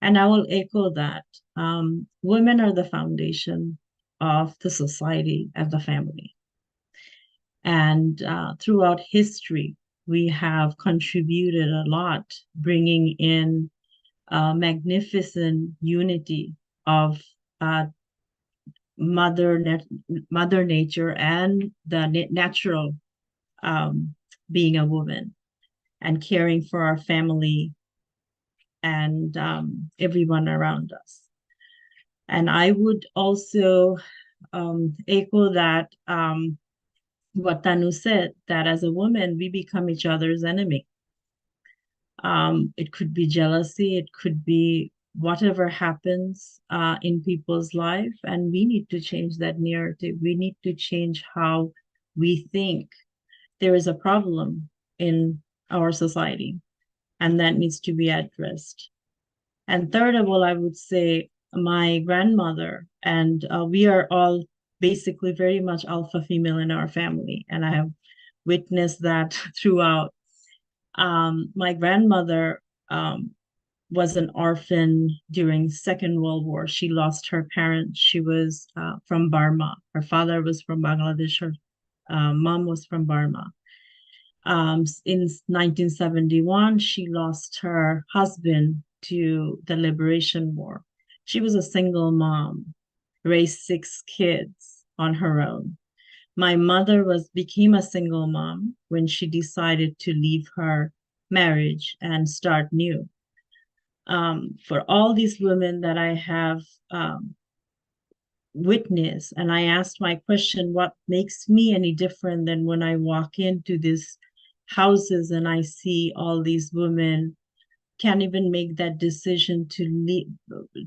And I will echo that. Women are the foundation of the society and the family. And throughout history, we have contributed a lot, bringing in magnificent unity of Mother Nature and the natural being a woman, and caring for our family and everyone around us. And I would also echo that what Tanu said, that as a woman, we become each other's enemy. It could be jealousy, it could be whatever happens in people's life, and we need to change that narrative. We need to change how we think. There is a problem in our society, and that needs to be addressed. And third of all, I would say my grandmother, and we are all basically very much alpha female in our family, and I have witnessed that throughout. My grandmother was an orphan during Second World War. She lost her parents. She was from Burma. Her father was from Bangladesh. Her mom was from Burma. In 1971, she lost her husband to the Liberation War. She was a single mom, raised 6 kids on her own. My mother became a single mom when she decided to leave her marriage and start new. For all these women that I have witnessed, and I asked my question, what makes me any different than when I walk into these houses and I see all these women can't even make that decision to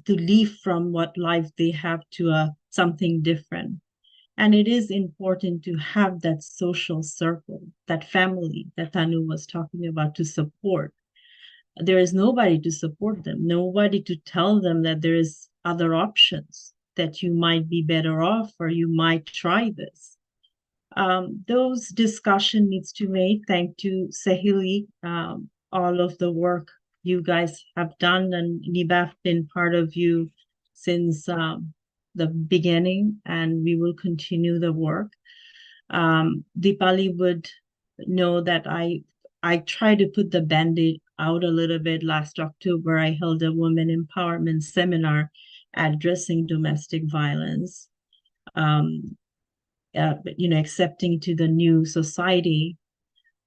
leave from what life they have to something different. And it is important to have that social circle, that family that Tanu was talking about, to support. There is nobody to support them, nobody to tell them that there is other options, that you might be better off or you might try this. Those discussion needs to be made. Thank you, Saheli, all of the work you guys have done, and Nibaf been part of you since the beginning, and we will continue the work. Dipali would know that I try to put the Band-Aid out a little bit. Last October, I held a women empowerment seminar addressing domestic violence, accepting to the new society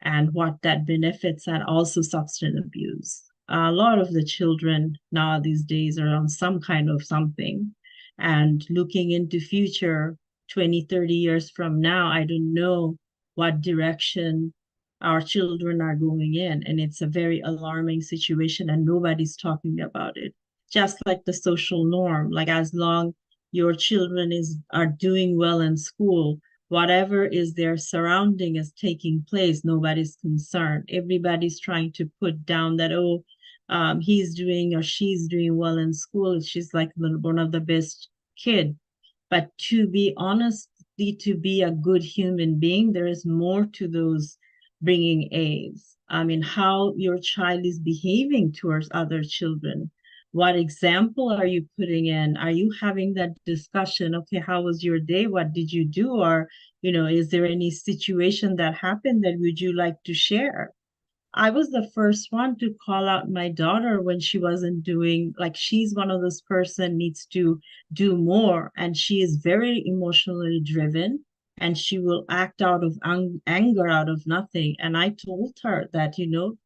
and what that benefits, and also substance abuse. A lot of the children now these days are on some kind of something, and looking into future 20, 30 years from now, I don't know what direction our children are going in. And it's a very alarming situation, and nobody's talking about it. Just like the social norm, like as long your children are doing well in school, whatever is their surrounding is taking place, nobody's concerned. Everybody's trying to put down that, he's doing or she's doing well in school, she's like one of the best kid. But to be honestly, to be a good human being, there is more to those bringing A's. I mean, how your child is behaving towards other children. What example are you putting in? Are you having that discussion? Okay, how was your day? What did you do? Or, is there any situation that happened that would you like to share? I was the first one to call out my daughter when she wasn't doing, like, she's one of those person needs to do more, and she is very emotionally driven, and she will act out of anger out of nothing. And I told her that,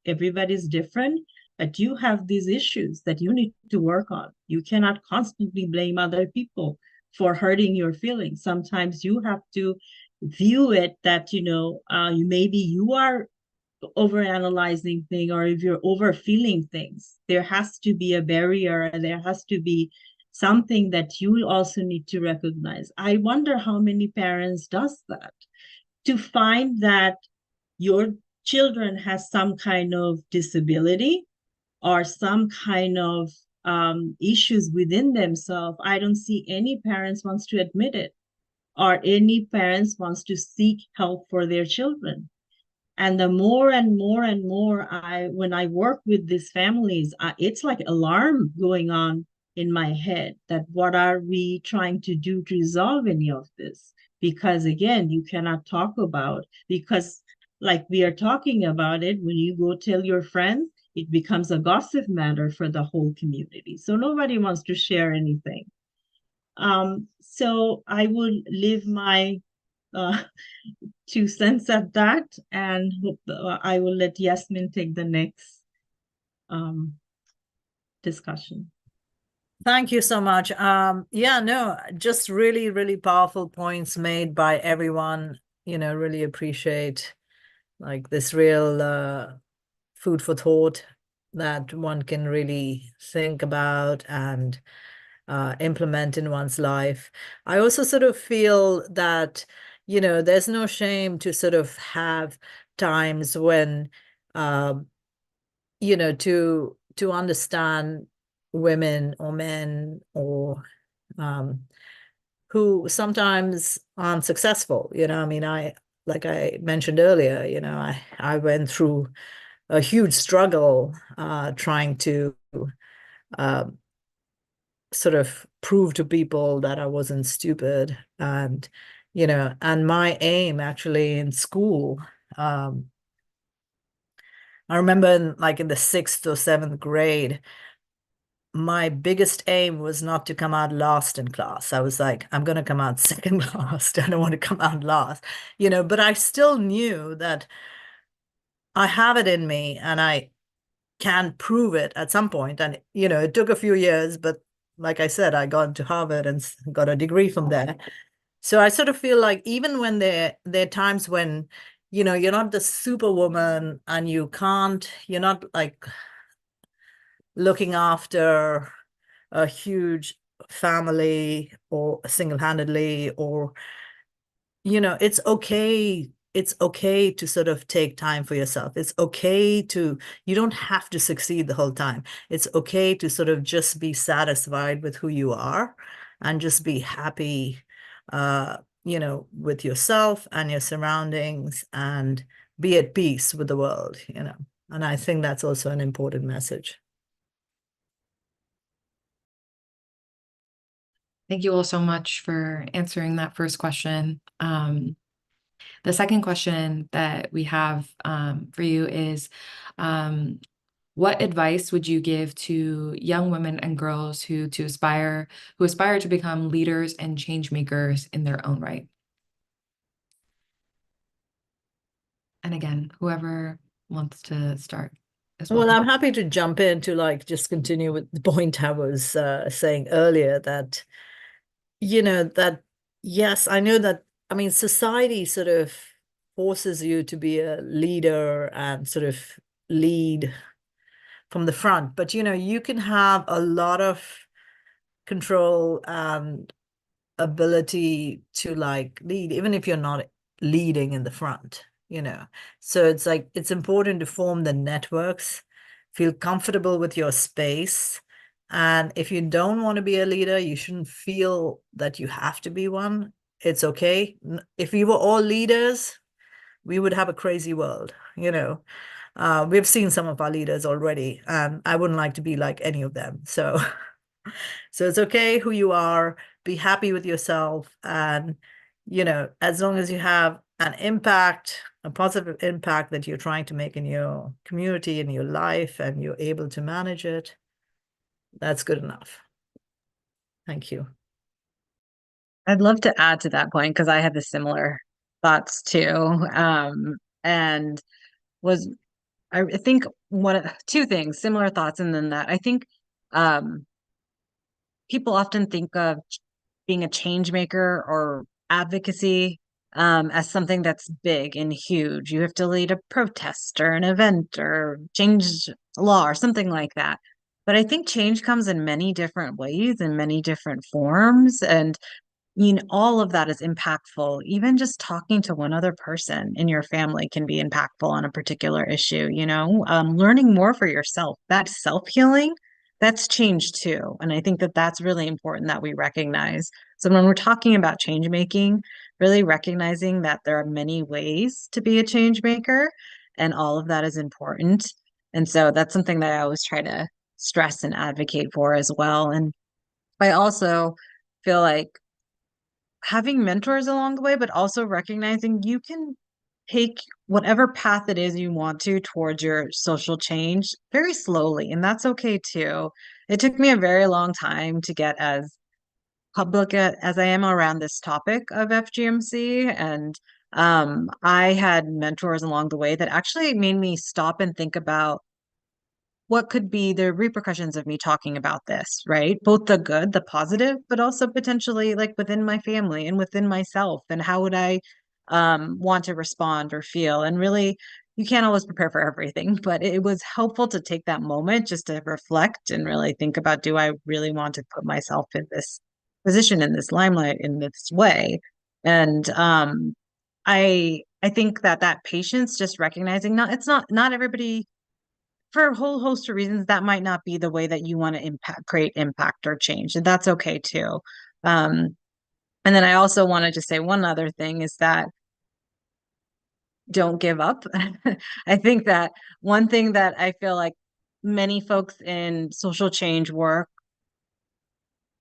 everybody's different, but you have these issues that you need to work on. You cannot constantly blame other people for hurting your feelings. Sometimes you have to view it that, maybe you are overanalyzing things, or if you're overfeeling things, there has to be a barrier, and there has to be something that you also need to recognize. I wonder how many parents does that, to find that your children has some kind of disability or some kind of issues within themselves, I don't see any parents wants to admit it, or any parents wants to seek help for their children. And the more and more and more when I work with these families, it's like alarm going on in my head that what are we trying to do to resolve any of this? Because again, you cannot talk about, because like we are talking about it, when you go tell your friends, it becomes a gossip matter for the whole community. So nobody wants to share anything. So I will leave my 2 cents at that, and I will let Yasmin take the next discussion. Thank you so much. Yeah, no, just really, really powerful points made by everyone. Really appreciate like this real food for thought that one can really think about and implement in one's life. I also sort of feel that, there's no shame to sort of have times when, to understand women or men or who sometimes aren't successful. I mean, like I mentioned earlier, I went through a huge struggle trying to sort of prove to people that I wasn't stupid. And my aim actually in school, I remember in the 6th or 7th grade, my biggest aim was not to come out last in class. I was like, I'm going to come out second last. I don't want to come out last, but I still knew that I have it in me and I can prove it at some point. And, it took a few years, but like I said, I got to Harvard and got a degree from there. So I sort of feel like even when there are times when, you're not the superwoman and you're not like looking after a huge family or single-handedly, or, it's okay. It's okay to sort of take time for yourself. It's okay you don't have to succeed the whole time. It's okay to sort of just be satisfied with who you are and just be happy, with yourself and your surroundings, and be at peace with the world, And I think that's also an important message. Thank you all so much for answering that first question. The second question that we have for you is, what advice would you give to young women and girls who aspire to become leaders and change makers in their own right? And again, whoever wants to start as well. Well, I'm happy to jump in to just continue with the point I was saying earlier, that, that, yes, I know that, I mean, society sort of forces you to be a leader and sort of lead from the front, but, you can have a lot of control and ability to lead, even if you're not leading in the front. So it's important to form the networks, feel comfortable with your space. And if you don't want to be a leader, you shouldn't feel that you have to be one. It's okay. If we were all leaders, we would have a crazy world. We've seen some of our leaders already, and I wouldn't like to be like any of them. So it's okay who you are, be happy with yourself. And, as long as you have an impact, a positive impact that you're trying to make in your community, in your life, and you're able to manage it, that's good enough. Thank you. I'd love to add to that point because I had the similar thoughts too. And I think two things, similar thoughts, and then that I think people often think of being a change maker or advocacy as something that's big and huge. You have to lead a protest or an event or change law or something like that. But I think change comes in many different ways, in many different forms. And all of that is impactful. Even just talking to one other person in your family can be impactful on a particular issue, learning more for yourself, that self-healing, that's change too. And I think that that's really important that we recognize. So when we're talking about change making, really recognizing that there are many ways to be a change maker, and all of that is important. And so that's something that I always try to stress and advocate for as well. And I also feel like having mentors along the way, but also recognizing you can take whatever path it is you want to towards your social change very slowly, and that's okay too. It took me a very long time to get as public as I am around this topic of FGMC, and I had mentors along the way that actually made me stop and think about what could be the repercussions of me talking about this, right? Both the good, the positive, but also potentially like within my family and within myself. And how would I want to respond or feel? And really, you can't always prepare for everything, but it was helpful to take that moment just to reflect and really think about, do I really want to put myself in this position, in this limelight, in this way? And I think that patience, just recognizing not everybody, for a whole host of reasons, that might not be the way that you want to create impact or change, and that's okay too. And then I also wanted to say one other thing is that don't give up. I think that one thing that I feel like many folks in social change work,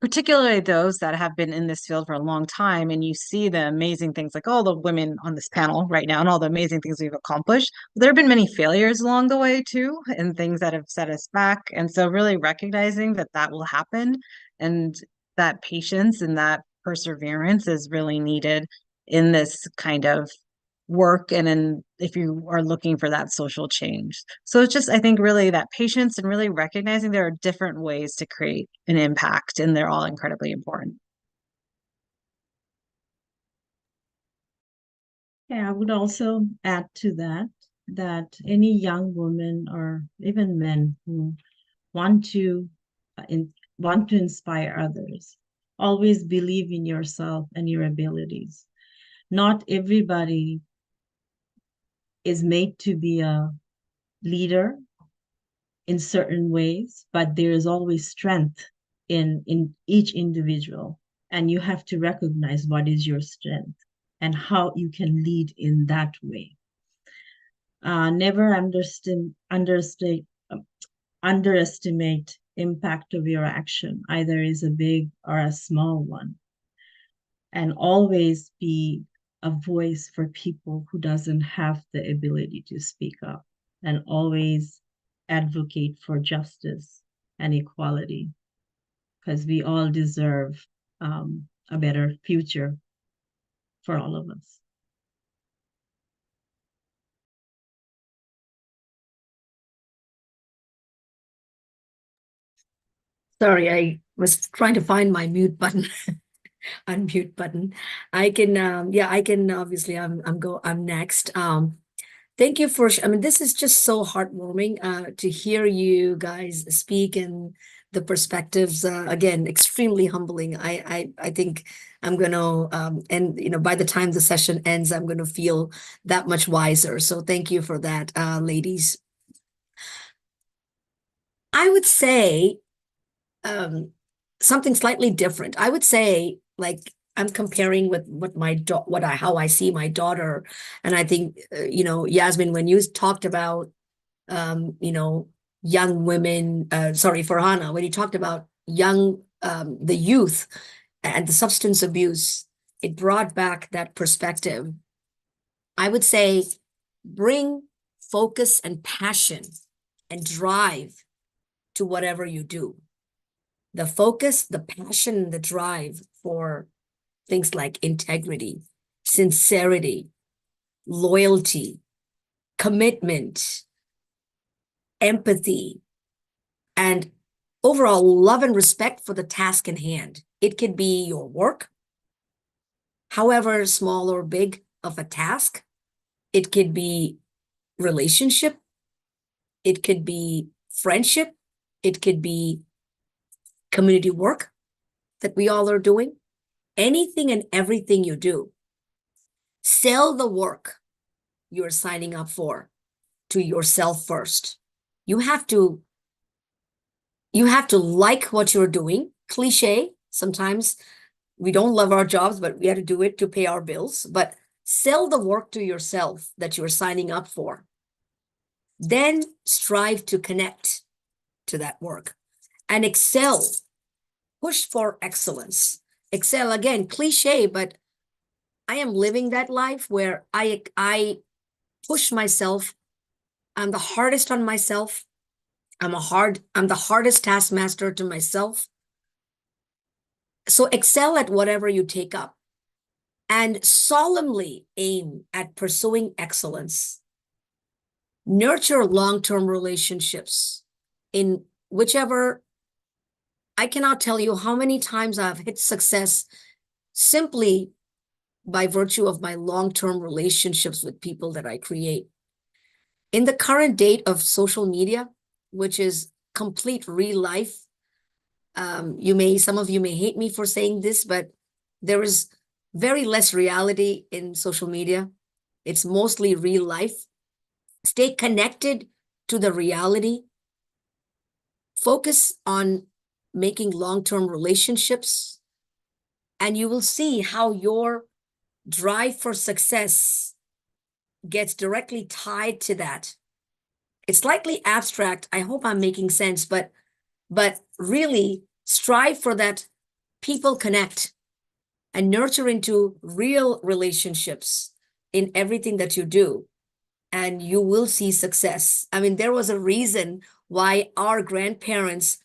particularly those that have been in this field for a long time, and you see the amazing things, like all the women on this panel right now and all the amazing things we've accomplished, there have been many failures along the way too, and things that have set us back. And so really recognizing that that will happen, and that patience and that perseverance is really needed in this kind of work, and in if you are looking for that social change. So it's just, I think, really that patience and really recognizing there are different ways to create an impact, and they're all incredibly important. Yeah, I would also add to that any young woman or even men who want to want to inspire others, always believe in yourself and your abilities. Not everybody is made to be a leader in certain ways, but there is always strength in each individual, and you have to recognize what is your strength and how you can lead in that way. Never underestimate impact of your action, either is a big or a small one, and always be a voice for people who doesn't have the ability to speak up, and always advocate for justice and equality, because we all deserve a better future for all of us. Sorry, I was trying to find my mute button, unmute button. I can, I can obviously. I'm next. Thank you for. I mean, this is just so heartwarming to hear you guys speak, and the perspectives. Again, extremely humbling. I think I'm gonna and by the time the session ends, I'm gonna feel that much wiser. So thank you for that, ladies. I would say something slightly different. I would say, like, I'm comparing with how I see my daughter, and I think Yasmin, when you talked about young women, sorry, Farhana, when you talked about the youth and the substance abuse, it brought back that perspective. I would say bring focus and passion and drive to whatever you do. The focus, the passion, the drive for things like integrity, sincerity, loyalty, commitment, empathy, and overall love and respect for the task in hand. It could be your work, however small or big of a task. It could be relationship. It could be friendship. It could be community work that we all are doing. anything and everything you do, sell the work you're signing up for to yourself first. You have to like what you're doing. Cliche. Sometimes we don't love our jobs, but we have to do it to pay our bills. But sell the work to yourself that you're signing up for. Then strive to connect to that work and excel. Push for excellence. Excel, again, cliche, but I am living that life where I push myself. I'm the hardest on myself. I'm the hardest taskmaster to myself. So excel at whatever you take up and solemnly aim at pursuing excellence. Nurture long-term relationships in whichever. I cannot tell you how many times I've hit success simply by virtue of my long-term relationships with people that I create. In the current date of social media, which is complete real life, some of you may hate me for saying this, but there is very less reality in social media. It's mostly real life. Stay connected to the reality. Focus on making long-term relationships, and you will see how your drive for success gets directly tied to that. It's slightly abstract. I hope I'm making sense, but really strive for that people connect and nurture into real relationships in everything that you do, and you will see success. I mean, there was a reason why our grandparents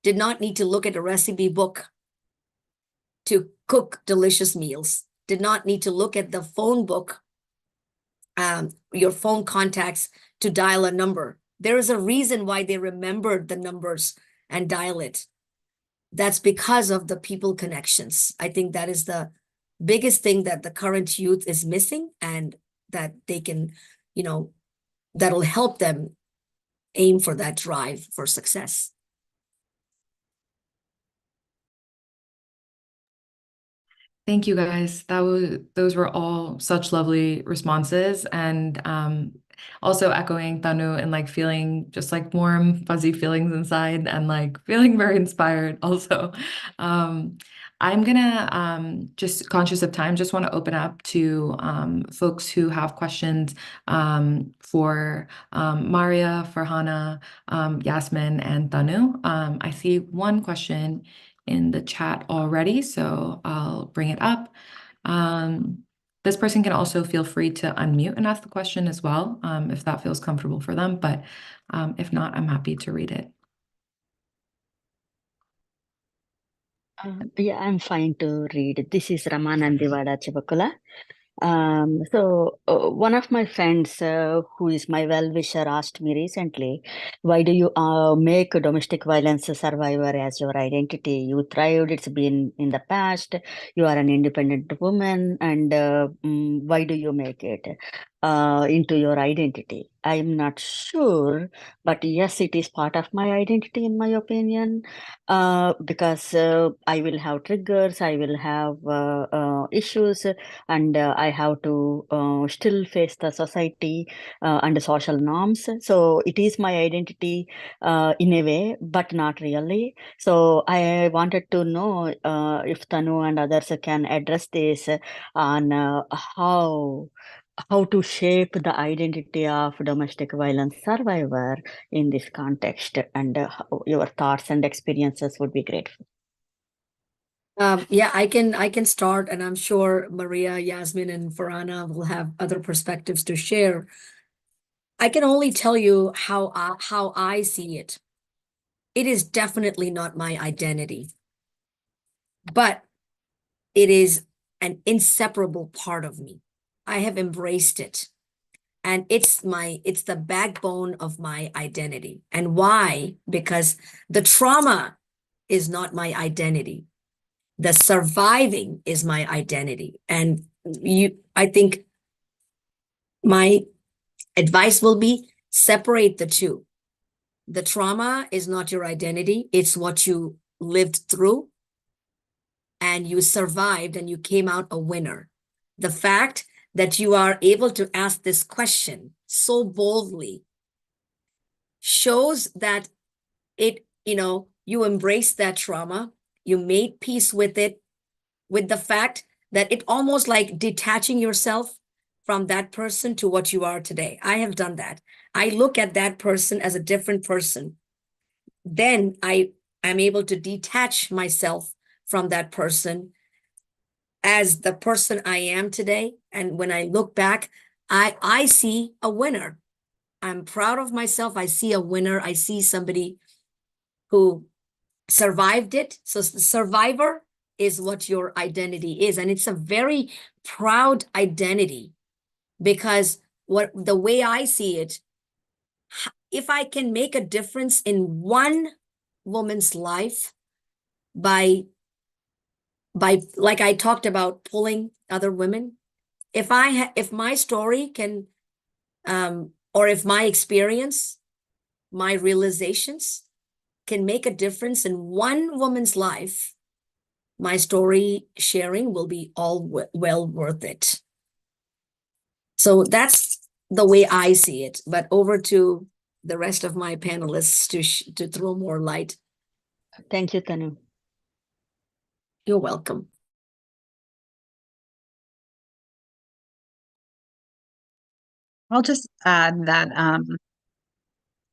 did not need to look at a recipe book to cook delicious meals, did not need to look at the phone book, your phone contacts to dial a number. There is a reason why they remembered the numbers and dial it. That's because of the people connections. I think that is the biggest thing that the current youth is missing, and that they can, that'll help them aim for that drive for success. Thank you guys. Those were all such lovely responses, and also echoing Tanu and like feeling just like warm, fuzzy feelings inside, and like feeling very inspired also. I'm gonna just conscious of time, just want to open up to folks who have questions for Maria, Farhana, Yasmin, and Tanu. I see one question in the chat already, so I'll bring it up. This person can also feel free to unmute and ask the question as well, if that feels comfortable for them, but if not, I'm happy to read it. Yeah, I'm fine to read. This is Ramanandivada Chivakula. One of my friends who is my well-wisher asked me recently, why do you make a domestic violence survivor as your identity? You thrived, it's been in the past, you are an independent woman, and why do you make it into your identity? I'm not sure, but yes, it is part of my identity in my opinion, because I will have triggers, I will have issues, and I have to still face the society and the social norms. So it is my identity in a way, but not really. So I wanted to know if Tanu and others can address this on how to shape the identity of domestic violence survivor in this context, and your thoughts and experiences would be grateful. Yeah, I can start, and I'm sure Maria, Yasmin, and Farhana will have other perspectives to share. I can only tell you how I see it. It is definitely not my identity, but it is an inseparable part of me. I have embraced it, and it's the backbone of my identity. And why? Because the trauma is not my identity. The surviving is my identity. And I think my advice will be separate the two. The trauma is not your identity. It's what you lived through. and you survived and you came out a winner. The fact that you are able to ask this question so boldly shows that you embraced that trauma, you made peace with it, with the fact that it almost like detaching yourself from that person to what you are today. I have done that. I look at that person as a different person. Then I'm able to detach myself from that person as the person I am today. And when I look back, I see a winner. I'm proud of myself. I see a winner. I see somebody who survived it. So the survivor is what your identity is. And it's a very proud identity, because the way I see it, if I can make a difference in one woman's life by like I talked about, pulling other women, if my story can or if my experience, my realizations can make a difference in one woman's life, my story sharing will be all well worth it. So that's the way I see it. But over to the rest of my panelists to throw more light. Thank you, Tanu. You're welcome. I'll just add that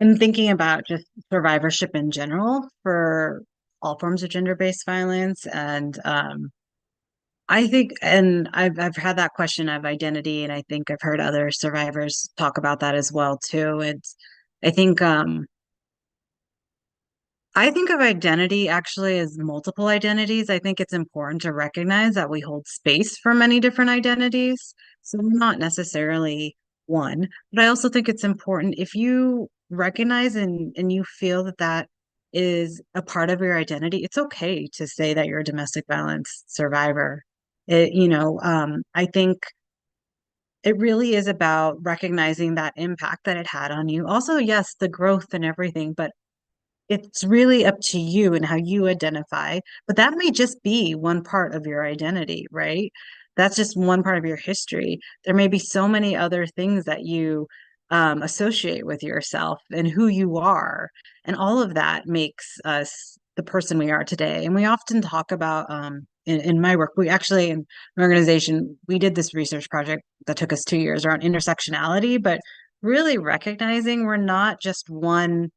in thinking about just survivorship in general for all forms of gender-based violence, and I think, and I've had that question of identity, and I think I've heard other survivors talk about that as well too. I think of identity actually as multiple identities. I think it's important to recognize that we hold space for many different identities. So we're not necessarily one, but I also think it's important if you recognize and you feel that that is a part of your identity, it's okay to say that you're a domestic violence survivor. I think it really is about recognizing that impact that it had on you. Also, yes, the growth and everything, but it's really up to you and how you identify. But that may just be one part of your identity, right? That's just one part of your history. There may be so many other things that you associate with yourself and who you are. And all of that makes us the person we are today. And we often talk about, in my work, we actually, in an organization, we did this research project that took us 2 years around intersectionality, but really recognizing we're not just one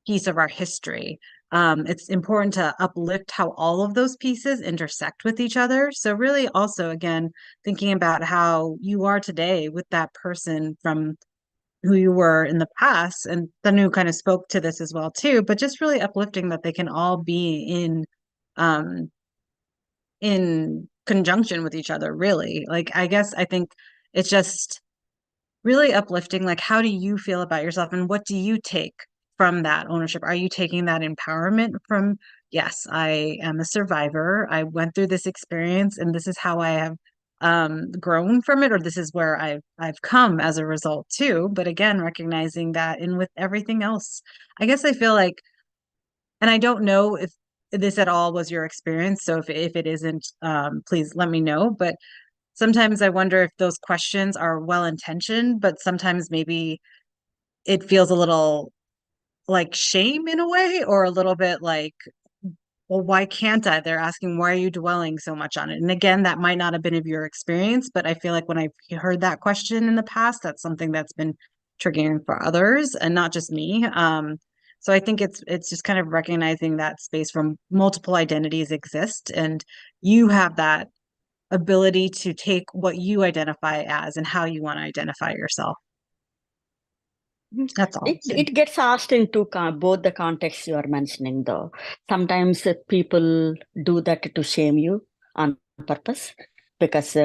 piece of our history. It's important to uplift how all of those pieces intersect with each other. So really also, again, thinking about how you are today with that person from who you were in the past. And Tanu kind of spoke to this as well too, but just really uplifting that they can all be in conjunction with each other, really. Like, I think it's just really uplifting. Like, how do you feel about yourself and what do you take from that ownership? Are you taking that empowerment from, yes, I am a survivor, I went through this experience and this is how I have grown from it, or this is where I've come as a result too. But again, recognizing that, and with everything else, I guess I feel like, and I don't know if this at all was your experience, so if it isn't, please let me know. But sometimes I wonder if those questions are well-intentioned, but sometimes maybe it feels a little like shame in a way, or a little bit like, well, why can't I? They're asking, why are you dwelling so much on it? And again, that might not have been of your experience, but I feel like when I've heard that question in the past, that's something that's been triggering for others and not just me. So I think it's just kind of recognizing that space from multiple identities exist, and you have that ability to take what you identify as and how you want to identify yourself. That's all. It gets asked into both the contexts you are mentioning, though. Sometimes people do that to shame you on purpose, because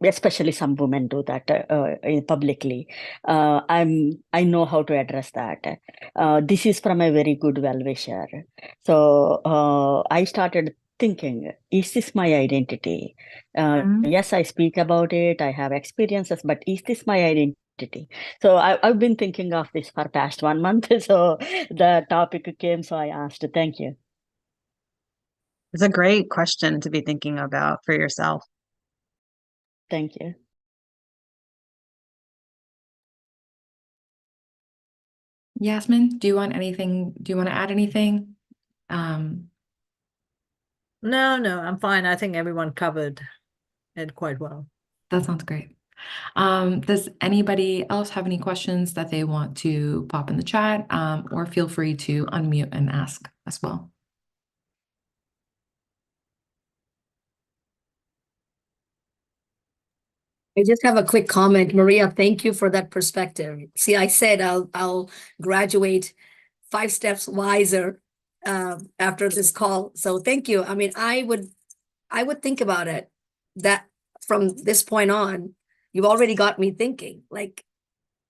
especially some women do that publicly. I know how to address that. This is from a very good well-wisher. So I started thinking, is this my identity? Yes, I speak about it, I have experiences, but is this my identity? So I've been thinking of this for past 1 month. So the topic came, so I asked. Thank you. It's a great question to be thinking about for yourself. Thank you. Yasmin, do you want to add anything? No, I'm fine. I think everyone covered it quite well. That sounds great. Does anybody else have any questions that they want to pop in the chat, or feel free to unmute and ask as well? I just have a quick comment. Maria, thank you for that perspective. See, I said I'll graduate 5 steps wiser after this call. So thank you. I mean, I would think about it that from this point on, you've already got me thinking like,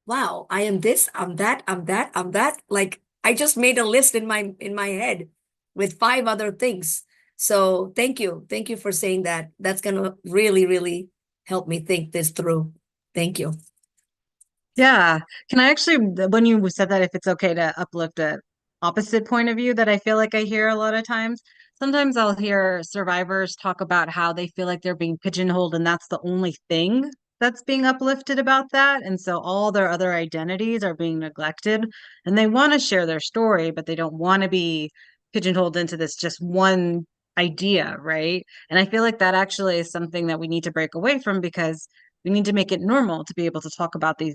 wow, I am this, I'm that, I'm that, I'm that. Like I just made a list in my head with 5 other things. So thank you. Thank you for saying that. That's gonna really, really help me think this through. Thank you. Yeah. Can I actually, when you said that, if it's okay to uplift a opposite point of view that I feel like I hear a lot of times, sometimes I'll hear survivors talk about how they feel like they're being pigeonholed and that's the only thing that's being uplifted about that. And so all their other identities are being neglected and they want to share their story, but they don't want to be pigeonholed into this just one idea, right? And I feel like that actually is something that we need to break away from because we need to make it normal to be able to talk about these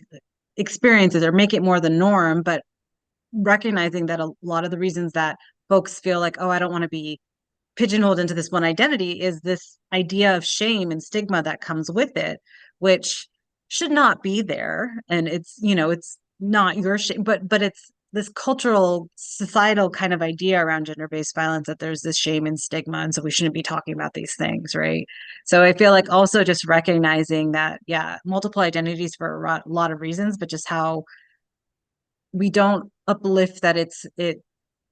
experiences or make it more the norm, but recognizing that a lot of the reasons that folks feel like, oh, I don't want to be pigeonholed into this one identity is this idea of shame and stigma that comes with it, which should not be there. And it's, it's not your shame, but it's this cultural, societal kind of idea around gender-based violence that there's this shame and stigma. And so we shouldn't be talking about these things, right? So I feel like also just recognizing that, yeah, multiple identities for a lot of reasons, but just how we don't uplift that it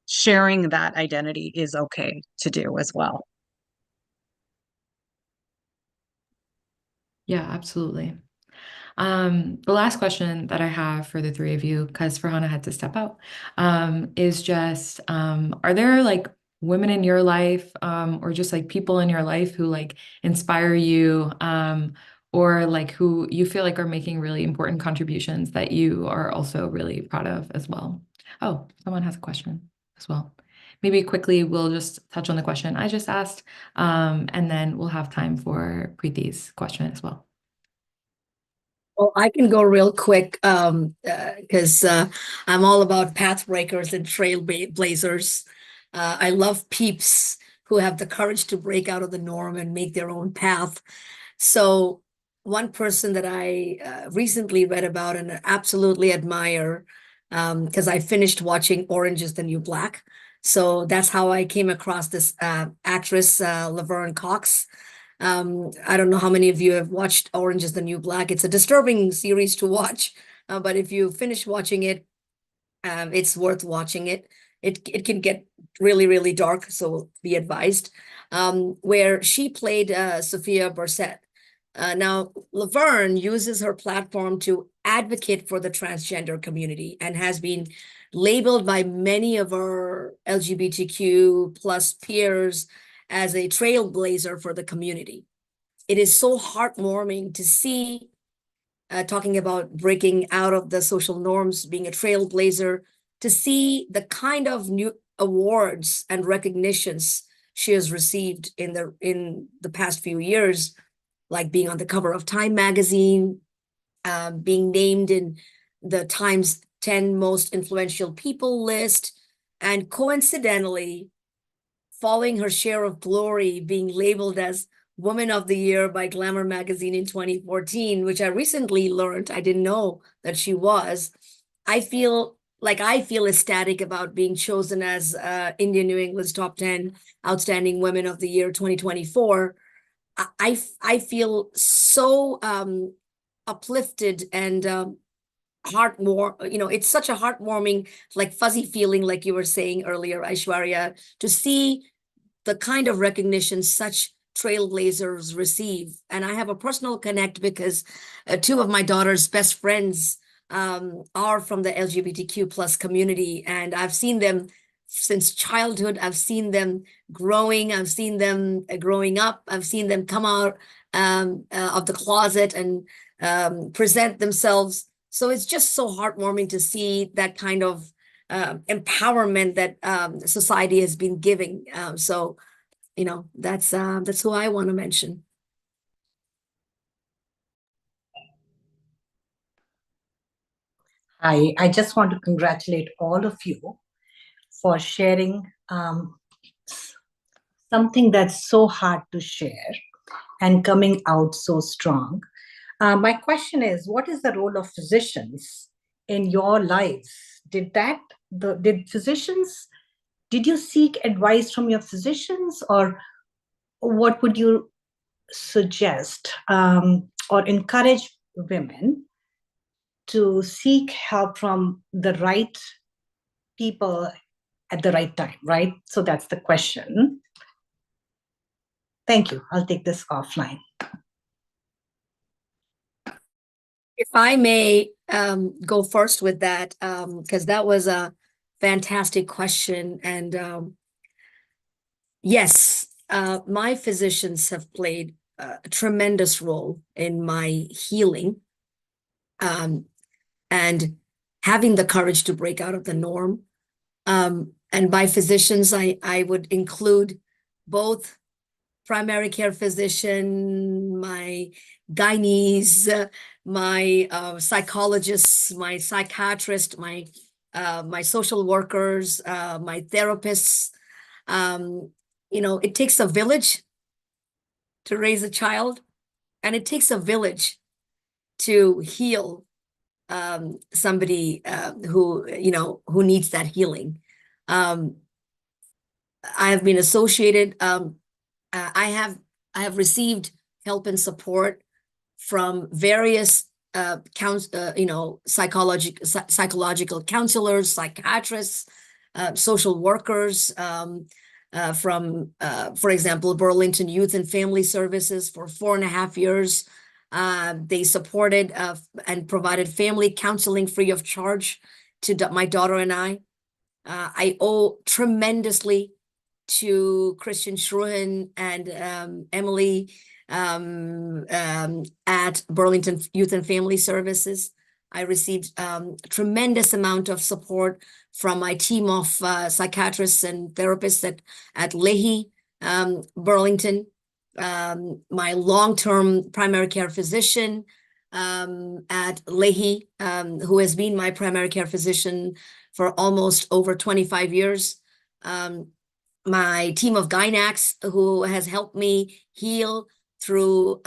sharing that identity is okay to do as well. Yeah, absolutely. The last question that I have for the 3 of you, because Farhana had to step out, is just, are there like women in your life, or just like people in your life who like inspire you, or like who you feel like are making really important contributions that you are also really proud of as well? Oh, someone has a question as well. Maybe quickly, we'll just touch on the question I just asked, and then we'll have time for Preeti's question as well. Well, I can go real quick because I'm all about path breakers and trailblazers. I love peeps who have the courage to break out of the norm and make their own path. So one person that I recently read about and absolutely admire, because I finished watching Orange is the New Black. So that's how I came across this actress, Laverne Cox. I don't know how many of you have watched Orange is the New Black. It's a disturbing series to watch, but if you finish watching it, it's worth watching it. It can get really, really dark, so be advised. Where she played Sophia Bursett. Now, Laverne uses her platform to advocate for the transgender community and has been labeled by many of our LGBTQ plus peers as a trailblazer for the community. It is so heartwarming to see, talking about breaking out of the social norms, being a trailblazer, to see the kind of new awards and recognitions she has received in the past few years, like being on the cover of Time magazine, being named in the Times 10 most influential people list, and coincidentally, following her share of glory, being labeled as Woman of the Year by Glamour magazine in 2014, which I recently learned, I didn't know that she was. I feel ecstatic about being chosen as Indian New England's top 10 outstanding women of the year 2024. I feel so uplifted and it's such a heartwarming, like fuzzy feeling, like you were saying earlier, Aishwarya, to see the kind of recognition such trailblazers receive. And I have a personal connect because 2 of my daughter's best friends are from the LGBTQ plus community, and I've seen them since childhood. I've seen them growing. I've seen them growing up. I've seen them come out of the closet and present themselves. So it's just so heartwarming to see that kind of empowerment that society has been giving. So, you know, that's who I want to mention. I just want to congratulate all of you for sharing something that's so hard to share and coming out so strong. My question is, what is the role of physicians in your lives? Did you seek advice from your physicians, or what would you suggest or encourage women to seek help from the right people at the right time, right? So that's the question. Thank you. I'll take this offline. If I may go first with that, because that was a fantastic question. And yes, my physicians have played a tremendous role in my healing and having the courage to break out of the norm. And by physicians, I would include both primary care physician, my gynaes, my psychologists, my psychiatrist, my social workers, my therapists. You know, it takes a village to raise a child, and it takes a village to heal somebody who, you know, who needs that healing. I have been associated. I have received help and support from various you know, psychological counselors, psychiatrists, social workers, from, for example, Burlington Youth and Family Services for 4.5 years. They supported and provided family counseling free of charge to my daughter and I. I owe tremendously to Christian Schruhen and Emily at Burlington Youth and Family Services. I received tremendous amount of support from my team of psychiatrists and therapists at Leahy, Burlington. My long-term primary care physician at Leahy, who has been my primary care physician for almost over 25 years. My team of gynacs, who has helped me heal through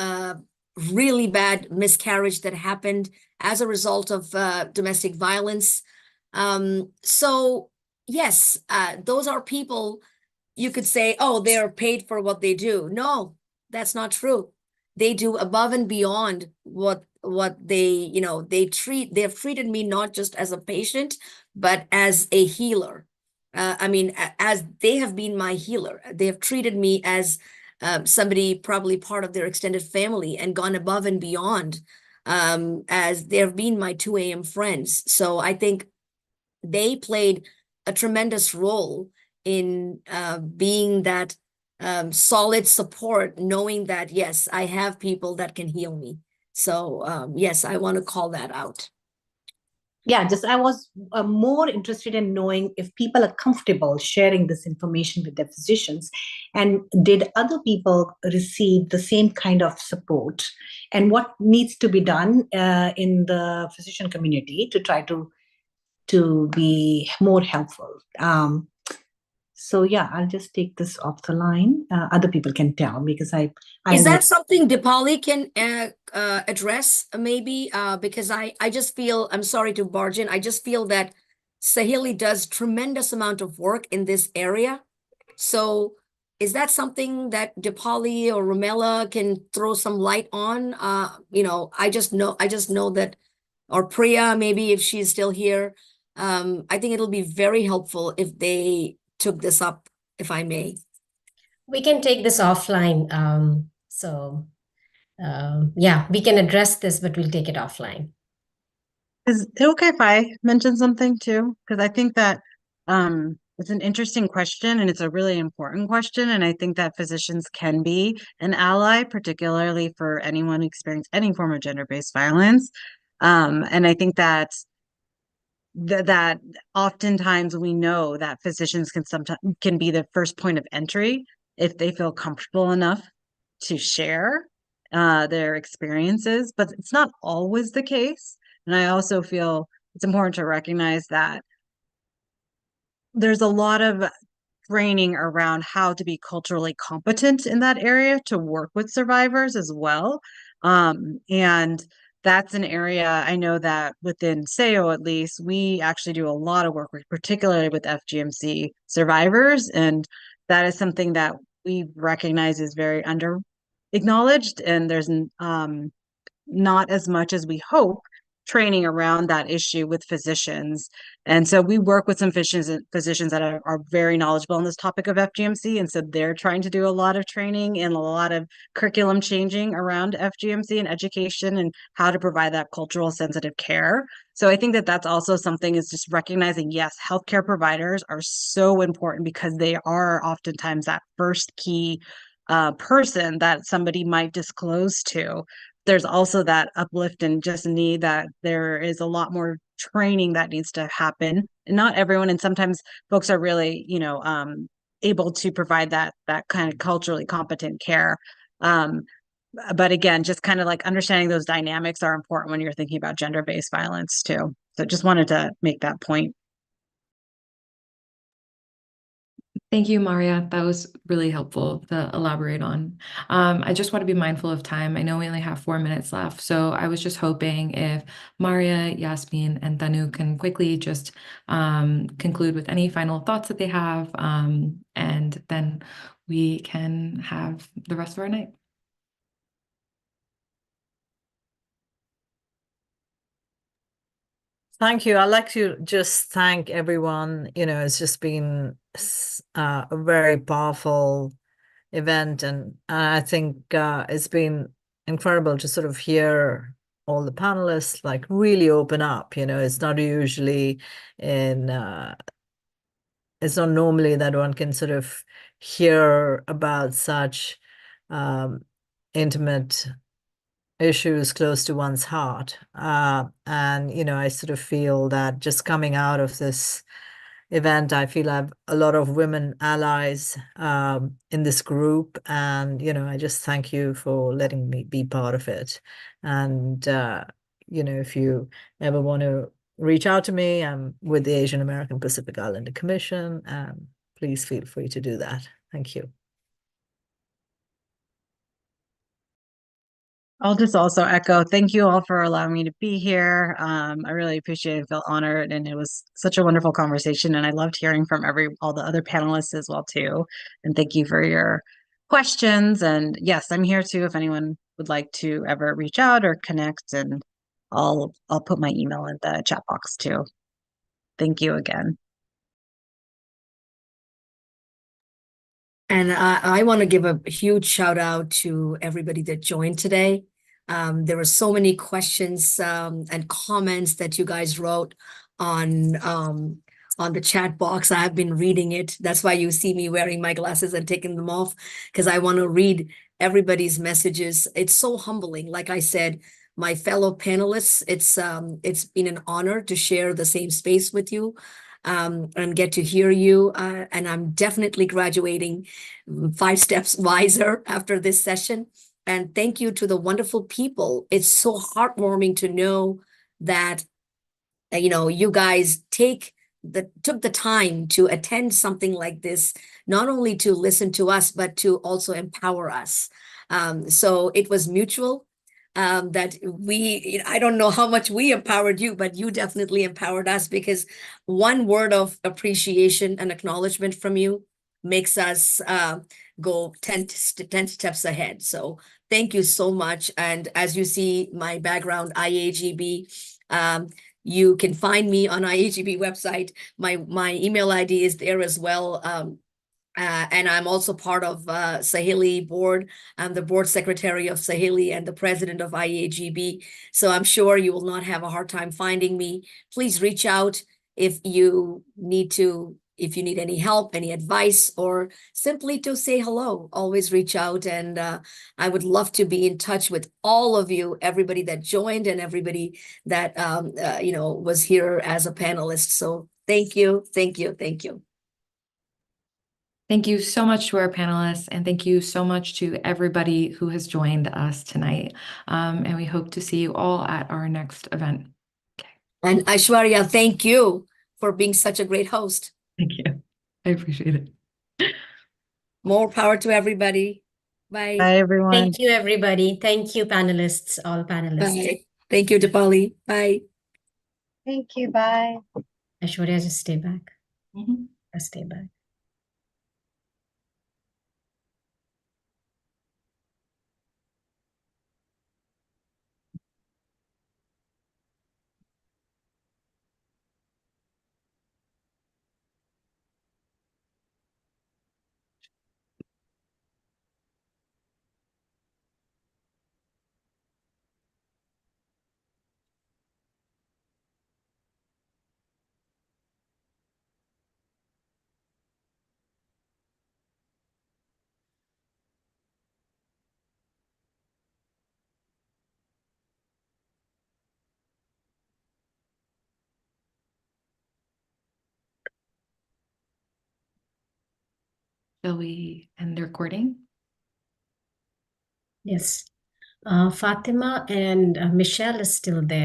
really bad miscarriage that happened as a result of domestic violence. So yes, those are people you could say, oh, they're paid for what they do. No, that's not true. They do above and beyond what they, you know, they've treated me not just as a patient, but as a healer. I mean, as they have been my healer. They have treated me as somebody probably part of their extended family and gone above and beyond, as they have been my 2 a.m. friends. So I think they played a tremendous role in being that solid support, knowing that, yes, I have people that can heal me. So yes, I want to call that out. Yeah, I was more interested in knowing if people are comfortable sharing this information with their physicians, and did other people receive the same kind of support, and what needs to be done in the physician community to try to be more helpful. So yeah, I'll just take this off the line. Other people can tell, because Is that something Dipali can address maybe? Because I just feel, I'm sorry to barge in, I just feel that Saheli does tremendous amount of work in this area. So is that something that Dipali or Rumela can throw some light on? You know, I just know that, or Priya, maybe if she's still here, I think it'll be very helpful if they took this up, if I may. We can take this offline. Yeah, we can address this, but we'll take it offline. Is it okay if I mention something too? Because I think that It's an interesting question, and it's a really important question. And I think that physicians can be an ally, particularly for anyone who experienced any form of gender-based violence. And I think that that oftentimes we know that physicians can sometimes can be the first point of entry if they feel comfortable enough to share their experiences, but it's not always the case. And I also feel it's important to recognize that there's a lot of training around how to be culturally competent in that area to work with survivors as well. And that's an area I know that within SEO, at least, we actually do a lot of work, particularly with FGMC survivors. And that is something that we recognize is very under acknowledged. And there's not as much as we hope training around that issue with physicians. And so we work with some physicians that are very knowledgeable on this topic of FGMC. And so they're trying to do a lot of training and a lot of curriculum changing around FGMC and education and how to provide that cultural sensitive care. So I think that that's also something is just recognizing, yes, healthcare providers are so important because they are oftentimes that first key person that somebody might disclose to. There's also that uplift and just need that there is a lot more training that needs to happen. And not everyone, and sometimes folks are really, able to provide that kind of culturally competent care. But again, just kind of like understanding those dynamics are important when you're thinking about gender-based violence too. So just wanted to make that point. Thank you, Maria. That was really helpful to elaborate on. I just want to be mindful of time. I know we only have 4 minutes left, so I was just hoping if Maria, Yasmin, and Tanu can quickly just conclude with any final thoughts that they have, and then we can have the rest of our night. Thank you. I'd like to just thank everyone. It's just been a very powerful event, and I think it's been incredible to sort of hear all the panelists like really open up. It's not usually it's not normally that one can sort of hear about such intimate issues close to one's heart. And, I sort of feel that just coming out of this event, I feel I have a lot of women allies in this group. And, I just thank you for letting me be part of it. And, if you ever want to reach out to me, I'm with the Asian American Pacific Islander Commission, and please feel free to do that. Thank you. I'll just also echo, thank you all for allowing me to be here. I really appreciate it, I felt honored, and it was such a wonderful conversation. And I loved hearing from all the other panelists as well too. And thank you for your questions. And yes, I'm here too if anyone would like to ever reach out or connect, and I'll put my email in the chat box too. Thank you again. And I want to give a huge shout out to everybody that joined today. There were so many questions and comments that you guys wrote on the chat box. I have been reading it. That's why you see me wearing my glasses and taking them off, because I want to read everybody's messages. It's so humbling. Like I said, my fellow panelists, it's been an honor to share the same space with you. And get to hear you. And I'm definitely graduating 5 steps wiser after this session. And thank you to the wonderful people. It's so heartwarming to know that, you guys took the time to attend something like this, not only to listen to us, but to also empower us. So it was mutual. That I don't know how much we empowered you, but you definitely empowered us, because one word of appreciation and acknowledgement from you makes us go 10 steps ahead. So thank you so much. And as you see my background, IAGB, you can find me on IAGB website. My email ID is there as well. And I'm also part of Saheli board. I'm the board secretary of Saheli and the president of IAGB. So I'm sure you will not have a hard time finding me. Please reach out if you need to if you need any help, any advice, or simply to say hello, always reach out. And I would love to be in touch with all of you, everybody that joined and everybody that was here as a panelist. So thank you, thank you, thank you. Thank you so much to our panelists, and thank you so much to everybody who has joined us tonight. And we hope to see you all at our next event. And Aishwarya, thank you for being such a great host. Thank you. I appreciate it. More power to everybody. Bye. Bye, everyone. Thank you, everybody. Thank you, panelists, all panelists. Bye. Thank you, Dipali. Bye. Thank you. Bye. Aishwarya, just stay back. Mhm. Just stay back. Shall we end the recording? Yes. Fatima and Michelle is still there.